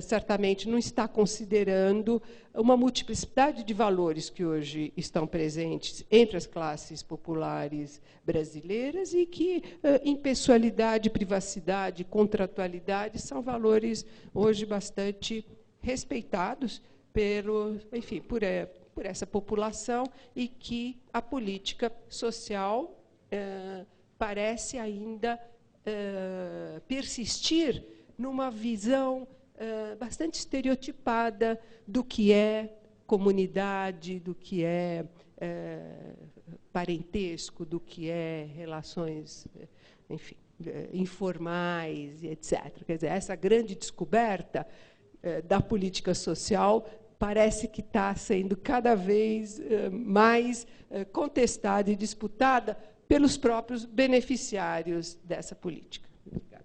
certamente não está considerando uma multiplicidade de valores que hoje estão presentes entre as classes populares brasileiras e que impessoalidade, privacidade, contratualidade são valores hoje bastante respeitados por essa população e que a política social parece ainda persistir numa visão bastante estereotipada do que é comunidade, do que é parentesco, do que é relações, enfim, informais, etc. Quer dizer, essa grande descoberta da política social parece que está sendo cada vez mais contestada e disputada pelos próprios beneficiários dessa política. Obrigada.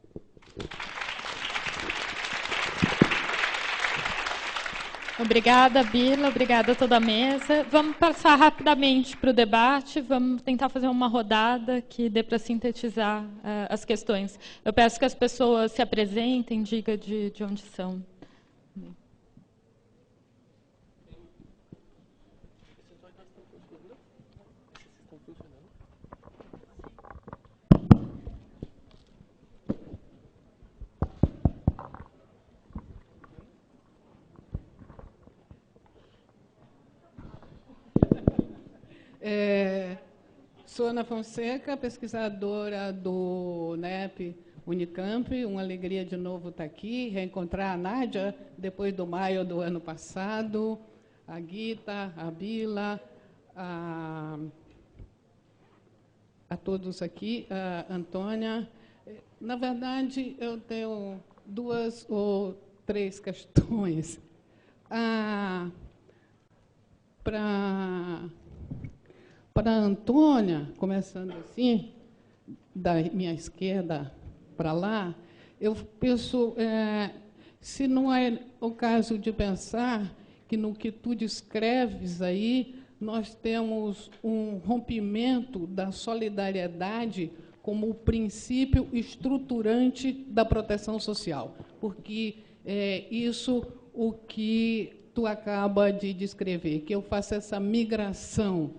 Obrigada, Bila. Obrigada a toda a mesa. Vamos passar rapidamente para o debate. Vamos tentar fazer uma rodada que dê para sintetizar as questões. Eu peço que as pessoas se apresentem, digam de onde são. Sou Ana Fonseca, pesquisadora do NEP Unicamp. Uma alegria de novo estar aqui, reencontrar a Nádia depois do maio do ano passado, a Guita, a Bila, a todos aqui, a Antônia. Na verdade, eu tenho 2 ou 3 questões. Para a Antônia, começando assim, da minha esquerda para lá, eu penso, se não é o caso de pensar que no que tu descreves aí, nós temos um rompimento da solidariedade como o princípio estruturante da proteção social, porque é isso o que tu acaba de descrever, que eu faço essa migração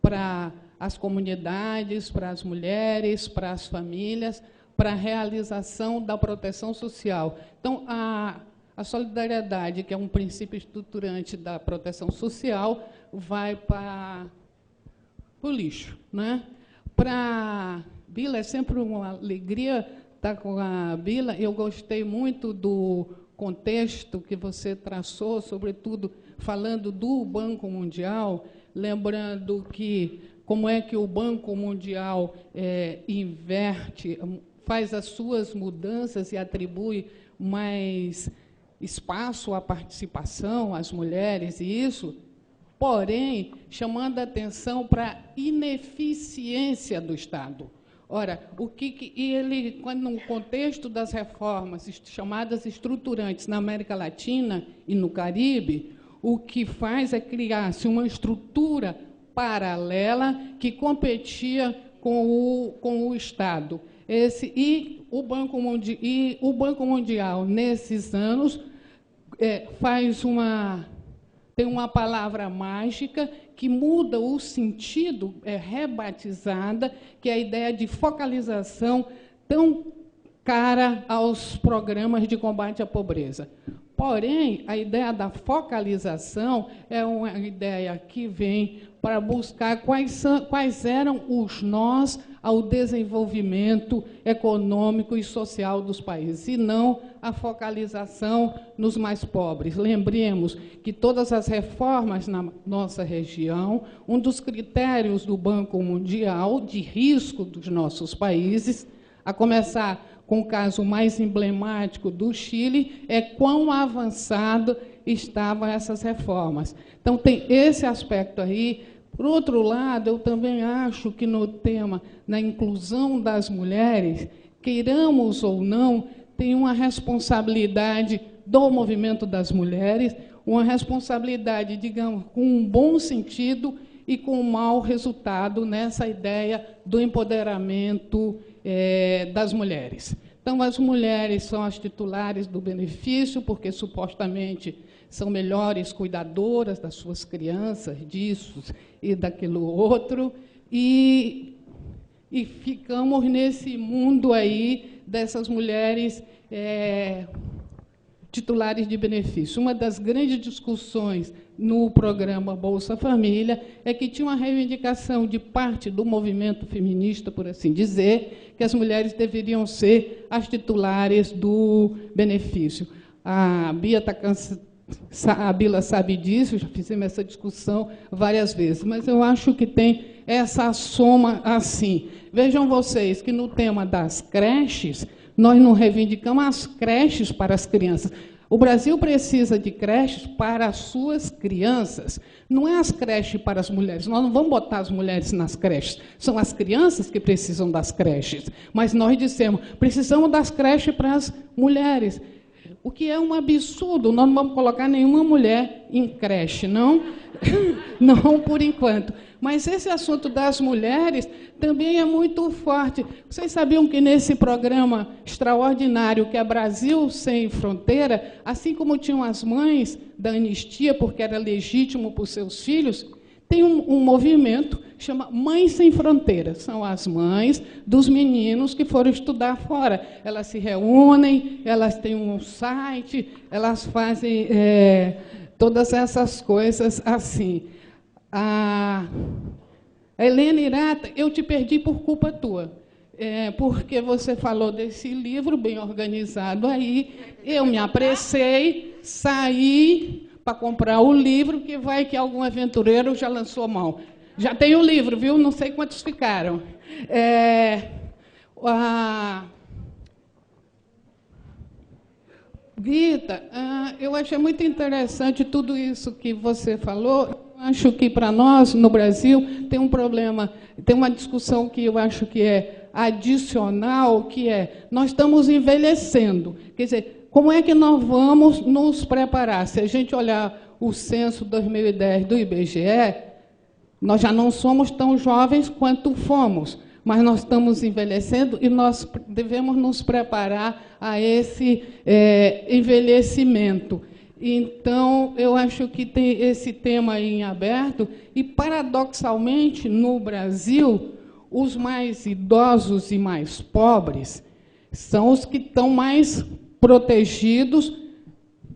para as comunidades, para as mulheres, para as famílias, para a realização da proteção social. Então, a solidariedade, que é um princípio estruturante da proteção social, vai para o lixo, né? Para Bila, é sempre uma alegria estar com a Bila. Eu gostei muito do contexto que você traçou, sobretudo falando do Banco Mundial, lembrando que como é que o Banco Mundial inverte, faz as suas mudanças e atribui mais espaço à participação, às mulheres, e isso, porém, chamando a atenção para a ineficiência do Estado. Ora, quando no contexto das reformas chamadas estruturantes na América Latina e no Caribe, o que faz é criar-se uma estrutura paralela que competia com o Estado. O Banco Mundial, nesses anos, tem uma palavra mágica que muda o sentido, rebatizada, que é a ideia de focalização tão cara aos programas de combate à pobreza. Porém, a ideia da focalização é uma ideia que vem para buscar quais eram os nós ao desenvolvimento econômico e social dos países, e não a focalização nos mais pobres. Lembremos que todas as reformas na nossa região, um dos critérios do Banco Mundial de risco dos nossos países, a começar com o caso mais emblemático do Chile, é quão avançado estavam essas reformas. Então, tem esse aspecto aí. Por outro lado, eu também acho que no tema da inclusão das mulheres, queiramos ou não, tem uma responsabilidade do movimento das mulheres, uma responsabilidade, digamos, com um bom sentido e com um mau resultado nessa ideia do empoderamento das mulheres. Então, as mulheres são as titulares do benefício, porque supostamente são melhores cuidadoras das suas crianças, disso e daquilo outro, e ficamos nesse mundo aí dessas mulheres titulares de benefício. Uma das grandes discussões no programa Bolsa Família é que tinha uma reivindicação de parte do movimento feminista, por assim dizer, que as mulheres deveriam ser as titulares do benefício. A Bila sabe disso, já fizemos essa discussão várias vezes, mas eu acho que tem essa soma assim. Vejam vocês que no tema das creches, nós não reivindicamos as creches para as crianças. O Brasil precisa de creches para as suas crianças, não é as creches para as mulheres. Nós não vamos botar as mulheres nas creches, são as crianças que precisam das creches. Mas nós dissemos, precisamos das creches para as mulheres, o que é um absurdo. Nós não vamos colocar nenhuma mulher em creche, não, não por enquanto. Mas esse assunto das mulheres também é muito forte. Vocês sabiam que nesse programa extraordinário, que é Brasil Sem Fronteira, assim como tinham as mães da anistia, porque era legítimo para os seus filhos, tem um movimento que chama Mães Sem Fronteiras. São as mães dos meninos que foram estudar fora. Elas se reúnem, elas têm um site, elas fazem todas essas coisas assim. A Helena Irata, eu te perdi por culpa tua, porque você falou desse livro bem organizado aí, eu me apressei, saí para comprar o livro, que vai que algum aventureiro já lançou mão. Já tem o livro, viu? Não sei quantos ficaram. Rita, eu achei muito interessante tudo isso que você falou. Acho que, para nós, no Brasil, tem um problema, tem uma discussão que eu acho que é adicional, que é, nós estamos envelhecendo. Quer dizer, como é que nós vamos nos preparar? Se a gente olhar o censo 2010 do IBGE, nós já não somos tão jovens quanto fomos, mas nós estamos envelhecendo e nós devemos nos preparar a esse envelhecimento. Então, eu acho que tem esse tema aí em aberto, e, paradoxalmente, no Brasil, os mais idosos e mais pobres são os que estão mais protegidos,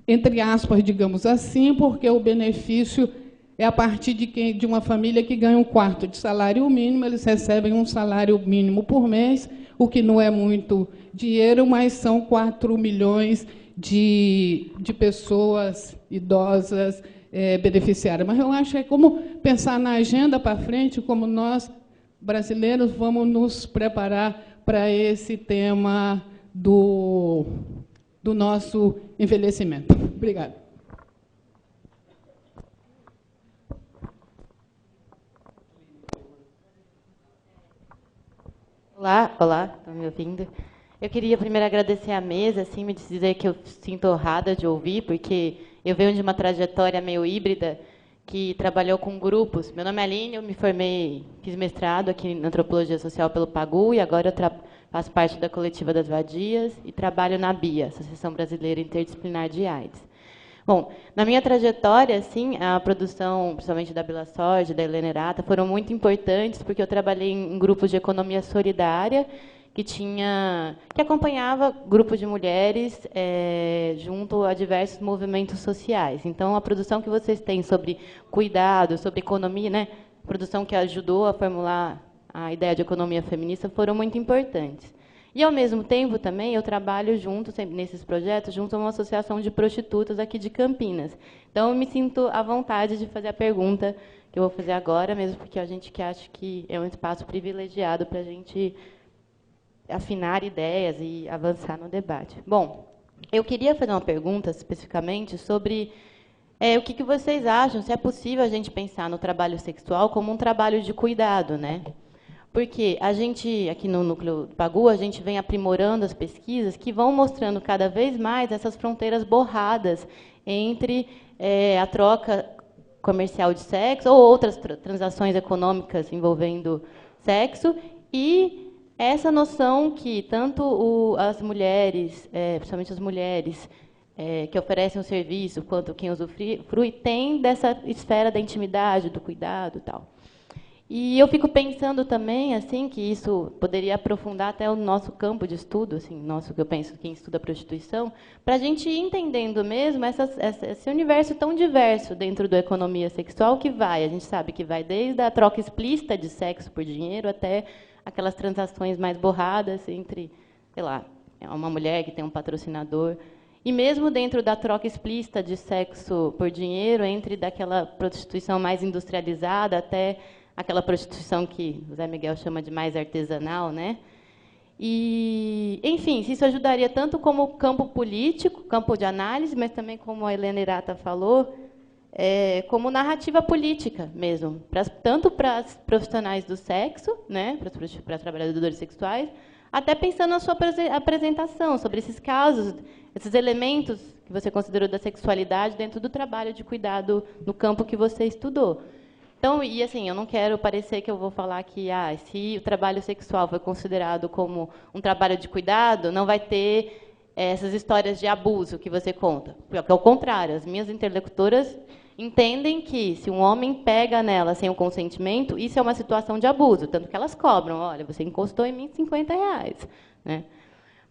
entre aspas, digamos assim, porque o benefício é a partir de uma família que ganha 1/4 de salário mínimo, eles recebem um salário mínimo por mês, o que não é muito dinheiro, mas são 4 milhões de pessoas idosas beneficiárias. Mas eu acho que é como pensar na agenda para frente, como nós, brasileiros, vamos nos preparar para esse tema do nosso envelhecimento. Obrigada. Olá, estão me ouvindo? Eu queria primeiro agradecer à mesa, assim, me dizer que eu sinto honrada de ouvir, porque eu venho de uma trajetória meio híbrida, que trabalhou com grupos. Meu nome é Aline, eu me formei, fiz mestrado aqui em Antropologia Social pelo PAGU, e agora eu faço parte da Coletiva das Vadias e trabalho na BIA, Associação Brasileira Interdisciplinar de AIDS. Bom, na minha trajetória, assim, a produção, principalmente da Bila Sorge, da Helena Irata, foram muito importantes, porque eu trabalhei em grupos de economia solidária, que acompanhava grupos de mulheres junto a diversos movimentos sociais. Então, a produção que vocês têm sobre cuidado, sobre economia, né, a produção que ajudou a formular a ideia de economia feminista, foram muito importantes. E, ao mesmo tempo, também, eu trabalho junto, sempre nesses projetos, junto a uma associação de prostitutas aqui de Campinas. Então, eu me sinto à vontade de fazer a pergunta que eu vou fazer agora, mesmo porque a gente que acha que é um espaço privilegiado para a gente afinar ideias e avançar no debate. Bom, eu queria fazer uma pergunta especificamente sobre o que vocês acham, se é possível a gente pensar no trabalho sexual como um trabalho de cuidado, né? Porque a gente, aqui no Núcleo do Pagu, a gente vem aprimorando as pesquisas que vão mostrando cada vez mais essas fronteiras borradas entre a troca comercial de sexo ou outras transações econômicas envolvendo sexo e essa noção que tanto as mulheres, principalmente as mulheres que oferecem o serviço, quanto quem usufrui, tem dessa esfera da intimidade, do cuidado e tal. E eu fico pensando também assim que isso poderia aprofundar até o nosso campo de estudo, assim, que eu penso quem estuda a prostituição, para a gente ir entendendo mesmo esse universo tão diverso dentro da economia sexual que vai, a gente sabe que vai desde a troca explícita de sexo por dinheiro até aquelas transações mais borradas entre, sei lá, uma mulher que tem um patrocinador. E mesmo dentro da troca explícita de sexo por dinheiro, entre daquela prostituição mais industrializada até aquela prostituição que o Zé Miguel chama de mais artesanal, né? E, enfim, se isso ajudaria tanto como campo político, campo de análise, mas também, como a Helena Hirata falou, como narrativa política mesmo, tanto para as profissionais do sexo, né, para trabalhadores sexuais, até pensando na sua apresentação sobre esses casos, esses elementos que você considerou da sexualidade dentro do trabalho de cuidado no campo que você estudou. Então, e assim, eu não quero parecer que eu vou falar que se o trabalho sexual foi considerado como um trabalho de cuidado, não vai ter essas histórias de abuso que você conta. Porque, ao contrário, as minhas interlocutoras entendem que, se um homem pega nela sem o consentimento, isso é uma situação de abuso, tanto que elas cobram, olha, você encostou em mim R$50. Né?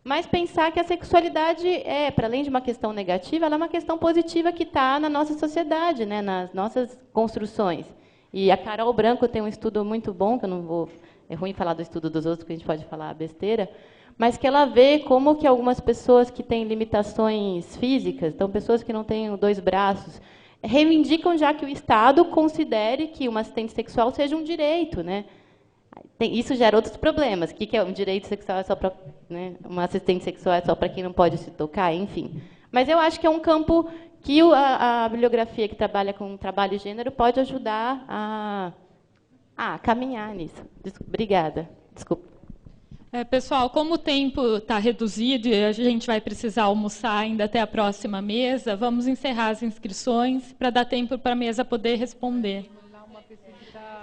Mas pensar que a sexualidade para além de uma questão negativa, ela é uma questão positiva que está na nossa sociedade, né, nas nossas construções. E a Carol Branco tem um estudo muito bom, que eu não vou... É ruim falar do estudo dos outros, porque a gente pode falar besteira, mas que ela vê como que algumas pessoas que têm limitações físicas, então pessoas que não têm 2 braços, reivindicam já que o Estado considere que uma assistente sexual seja um direito, né? Isso gera outros problemas. O que é um direito sexual? É só para, né, uma assistente sexual é só para quem não pode se tocar, enfim. Mas eu acho que é um campo que a bibliografia que trabalha com trabalho e gênero pode ajudar a caminhar nisso. Obrigada. Desculpa. Pessoal, como o tempo está reduzido e a gente vai precisar almoçar ainda até a próxima mesa, vamos encerrar as inscrições para dar tempo para a mesa poder responder.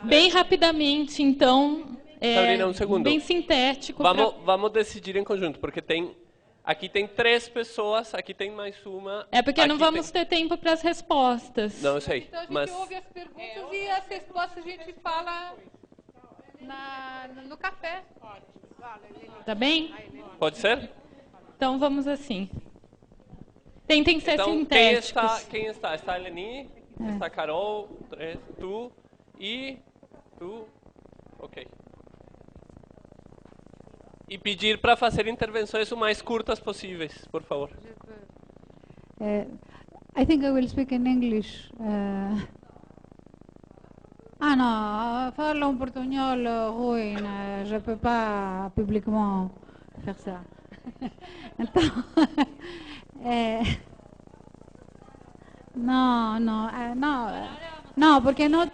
Bem rapidamente, então, Sabrina, um segundo. Bem sintético. Vamos decidir em conjunto, porque aqui tem 3 pessoas, aqui tem mais uma. Porque não vamos ter tempo para as respostas. Não, eu sei. Então, a gente ouve as perguntas e as respostas a gente fala no café. Tá bem? Pode ser? Então, vamos assim. Tentem ser sintéticos. Quem está? Está a Eleni, está a Carol, tu e tu. Ok. E pedir para fazer intervenções o mais curtas possíveis, por favor. I think I will speak in English. Non, farlo en portugnol, ruine. Je peux pas publiquement faire ça. Então, não, porque não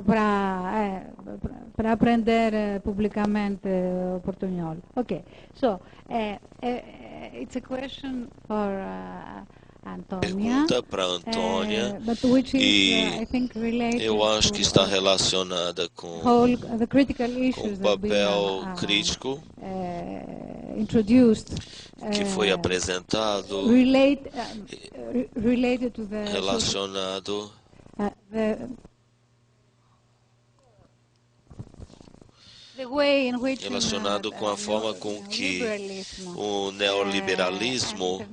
para aprender publicamente o portugnol. Okay, so it's a question for Antônia. Pergunta para Antônia, I think eu acho que está relacionada com o papel crítico que foi apresentado, relacionado relacionado com a forma com que o neoliberalismo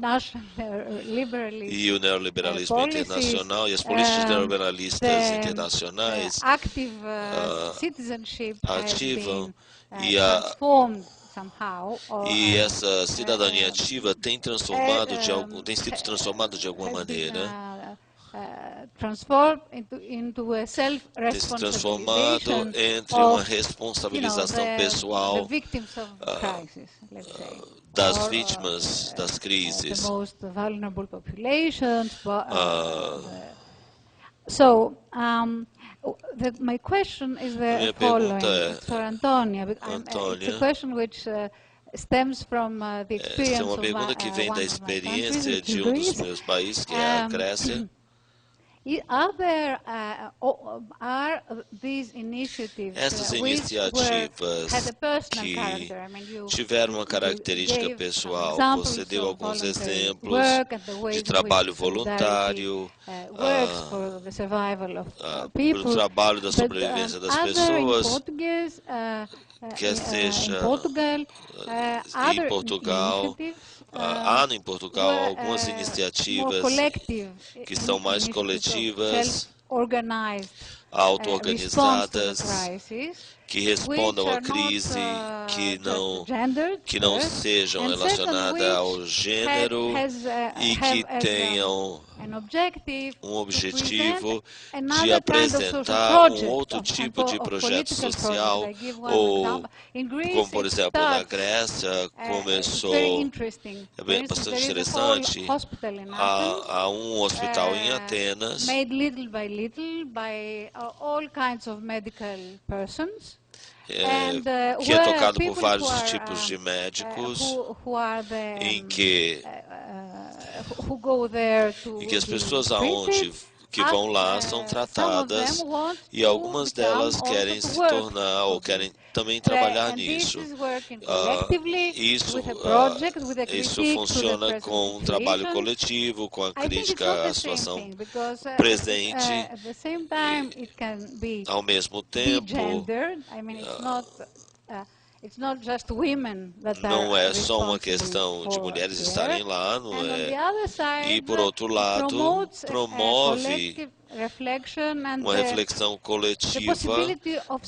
e o neoliberalismo internacional e as políticas neoliberalistas internacionais ativam e essa cidadania ativa tem sido transformada de alguma maneira. Tem se transformado entre uma responsabilização pessoal das vítimas das crises. My question is the Minha following pergunta for Antonia. Antônia, It's a question which stems from the experience essa é uma pergunta que vem da experiência de um dos meus países, que é a Grécia. Essas iniciativas que tiveram uma característica pessoal, você deu alguns exemplos de trabalho voluntário, do trabalho da sobrevivência das pessoas, quer seja em Portugal. Há em Portugal algumas iniciativas que são mais coletivas, auto-organizadas, que respondam à crise, que não sejam relacionadas ao gênero e que tenham um objetivo de apresentar um outro tipo de projeto social, ou, como por exemplo na Grécia, começou, é bastante interessante, há um hospital em Atenas, que é tocado por vários tipos de médicos, em que as pessoas que vão lá são tratadas e algumas delas querem se tornar ou querem também trabalhar nisso. Isso funciona com um trabalho coletivo, com a crítica à situação presente, e, ao mesmo tempo, não é só uma questão de mulheres estarem lá, não é? E, por outro lado, promove uma reflexão coletiva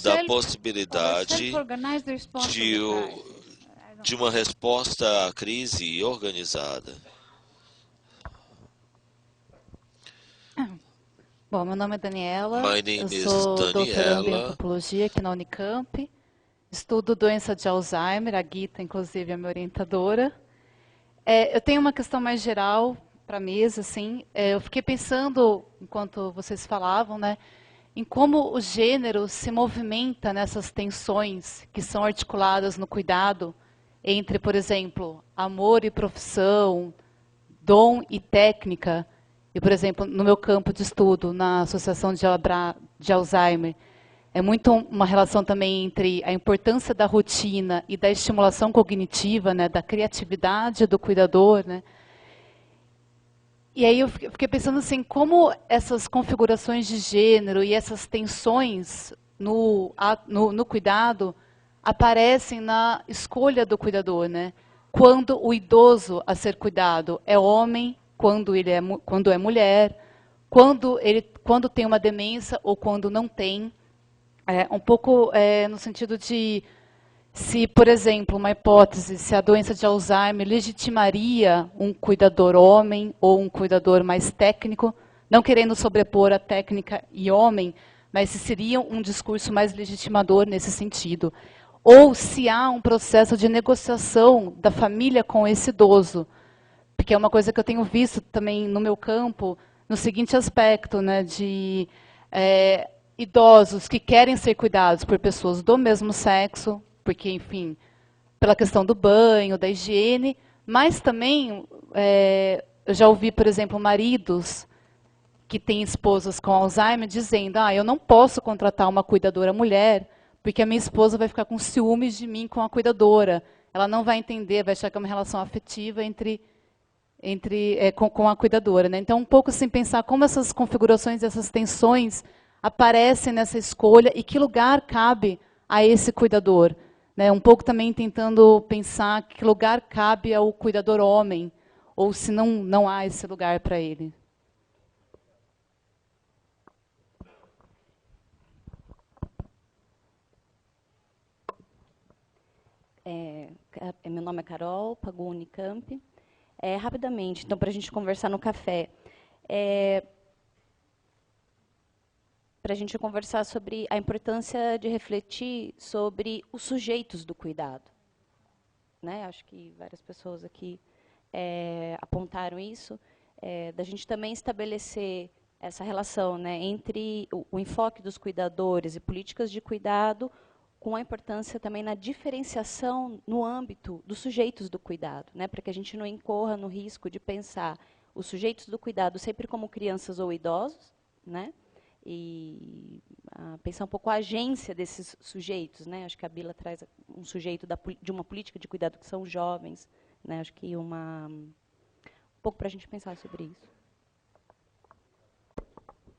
da possibilidade de uma resposta à crise organizada. Bom, meu nome é Daniela, eu sou doutoranda em antropologia aqui na Unicamp. Estudo doença de Alzheimer, a Guita, inclusive, é minha orientadora. Eu tenho uma questão mais geral para a mesa, assim. Eu fiquei pensando, enquanto vocês falavam, né, em como o gênero se movimenta nessas tensões que são articuladas no cuidado entre, por exemplo, amor e profissão, dom e técnica. E, por exemplo, no meu campo de estudo, na Associação de Alzheimer, é muito uma relação também entre a importância da rotina e da estimulação cognitiva, né, da criatividade do cuidador, né? E aí eu fiquei pensando assim, como essas configurações de gênero e essas tensões no cuidado aparecem na escolha do cuidador, né? Quando o idoso a ser cuidado é homem, quando é mulher, quando tem uma demência ou quando não tem. Um pouco no sentido de, se, por exemplo, uma hipótese, se a doença de Alzheimer legitimaria um cuidador homem ou um cuidador mais técnico, não querendo sobrepor a técnica e homem, mas se seria um discurso mais legitimador nesse sentido. Ou se há um processo de negociação da família com esse idoso, porque é uma coisa que eu tenho visto também no meu campo, no seguinte aspecto, né, de idosos que querem ser cuidados por pessoas do mesmo sexo, porque, enfim, pela questão do banho, da higiene, mas também eu já ouvi, por exemplo, maridos que têm esposas com Alzheimer dizendo, eu não posso contratar uma cuidadora mulher, porque a minha esposa vai ficar com ciúmes de mim com a cuidadora. Ela não vai entender, vai achar que é uma relação afetiva com a cuidadora, né? Então, um pouco assim, pensar como essas configurações, essas tensões aparecem nessa escolha e que lugar cabe a esse cuidador, né? Um pouco também tentando pensar que lugar cabe ao cuidador homem, ou se não há esse lugar para ele. Meu nome é Carol, Pagu Unicamp. Rapidamente, então, para a gente conversar no café. Para a gente conversar sobre a importância de refletir sobre os sujeitos do cuidado. Né? Acho que várias pessoas aqui apontaram isso, da gente também estabelecer essa relação, né, entre o enfoque dos cuidadores e políticas de cuidado, com a importância também na diferenciação no âmbito dos sujeitos do cuidado, né, para que a gente não incorra no risco de pensar os sujeitos do cuidado sempre como crianças ou idosos, né, e pensar um pouco a agência desses sujeitos, né, acho que a Bila traz um sujeito de uma política de cuidado que são jovens, né, acho que um pouco para a gente pensar sobre isso.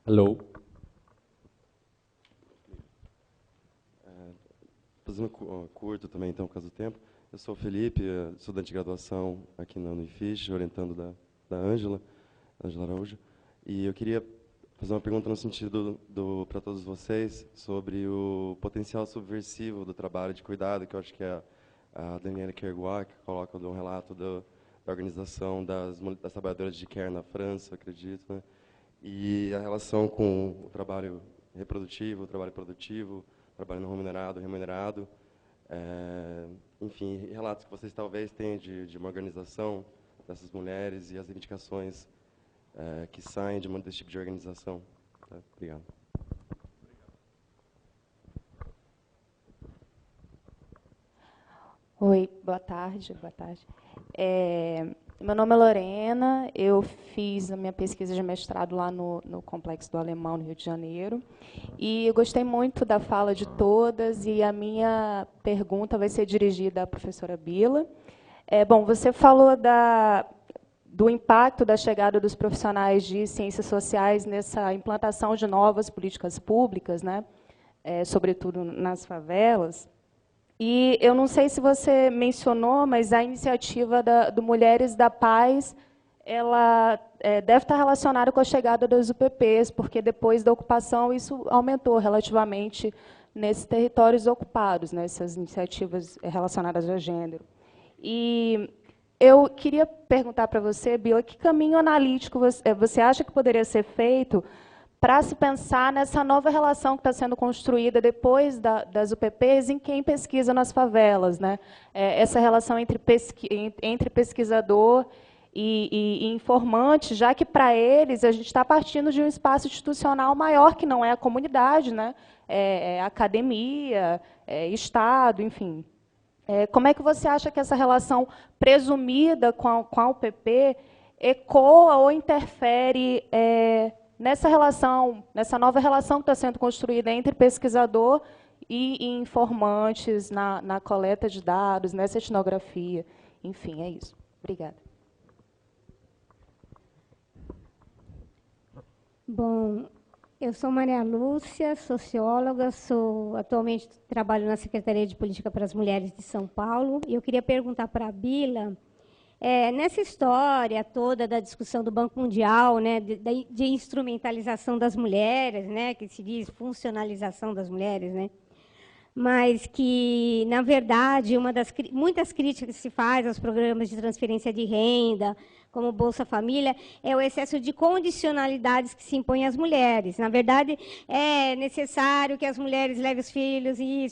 Hello. Fazendo curto também, então, por causa do tempo. Eu sou o Felipe, estudante de graduação aqui na Unifish, orientando da Ângela Araújo. E eu queria fazer uma pergunta no sentido para todos vocês sobre o potencial subversivo do trabalho de cuidado, que eu acho que é a Daniela Kergoat, que coloca um relato da organização das trabalhadoras de care na França, acredito, né? E a relação com o trabalho reprodutivo, o trabalho produtivo, trabalho não remunerado, enfim, relatos que vocês talvez tenham de uma organização dessas mulheres e as reivindicações que saem desse tipo de organização. Tá? Obrigado. Oi, boa tarde. Meu nome é Lorena, eu fiz a minha pesquisa de mestrado lá no Complexo do Alemão, no Rio de Janeiro, e eu gostei muito da fala de todas, e a minha pergunta vai ser dirigida à professora Bila. Bom, você falou do impacto da chegada dos profissionais de ciências sociais nessa implantação de novas políticas públicas, né, sobretudo nas favelas. E eu não sei se você mencionou, mas a iniciativa do Mulheres da Paz, ela deve estar relacionada com a chegada das UPPs, porque depois da ocupação isso aumentou relativamente nesses territórios ocupados, né, essas iniciativas relacionadas ao gênero. E eu queria perguntar para você, Bila, que caminho analítico você acha que poderia ser feito para se pensar nessa nova relação que está sendo construída depois das UPPs em quem pesquisa nas favelas, né? Essa relação entre pesquisador e informante, já que, para eles, a gente está partindo de um espaço institucional maior, que não é a comunidade, né? É academia, Estado, enfim. Como é que você acha que essa relação presumida com a UPP ecoa ou interfere nessa relação, nessa nova relação que está sendo construída entre pesquisador e informantes na coleta de dados, nessa etnografia? Enfim, é isso. Obrigada. Bom, eu sou Maria Lúcia, socióloga, atualmente trabalho na Secretaria de Política para as Mulheres de São Paulo, e eu queria perguntar para a Bila, nessa história toda da discussão do Banco Mundial, né, de instrumentalização das mulheres, né, que se diz funcionalização das mulheres, né, mas que, na verdade, muitas críticas que se faz aos programas de transferência de renda, como Bolsa Família, é o excesso de condicionalidades que se impõem às mulheres. Na verdade, é necessário que as mulheres levem os filhos e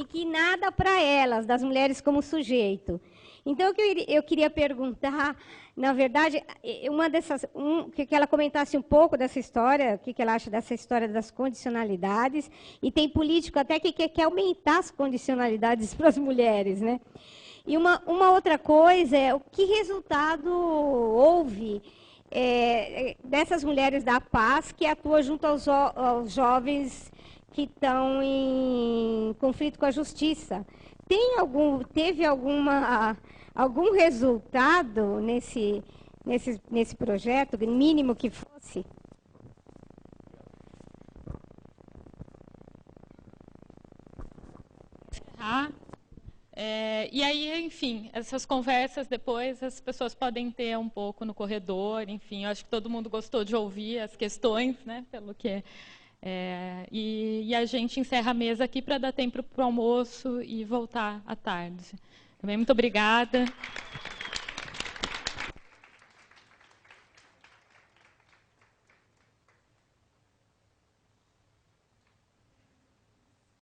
que nada para elas, das mulheres como sujeito. Então, eu queria perguntar, na verdade, que ela comentasse um pouco dessa história, o que ela acha dessa história das condicionalidades, e tem político até que quer aumentar as condicionalidades para as mulheres, né? E uma outra coisa é o que resultado houve dessas mulheres da paz que atuam junto aos jovens que estão em conflito com a justiça. Teve algum resultado nesse projeto, mínimo que fosse? encerrar. E aí, enfim, essas conversas depois as pessoas podem ter um pouco no corredor, enfim, eu acho que todo mundo gostou de ouvir as questões, né, pelo que e a gente encerra a mesa aqui para dar tempo para o almoço e voltar à tarde. Também muito obrigada.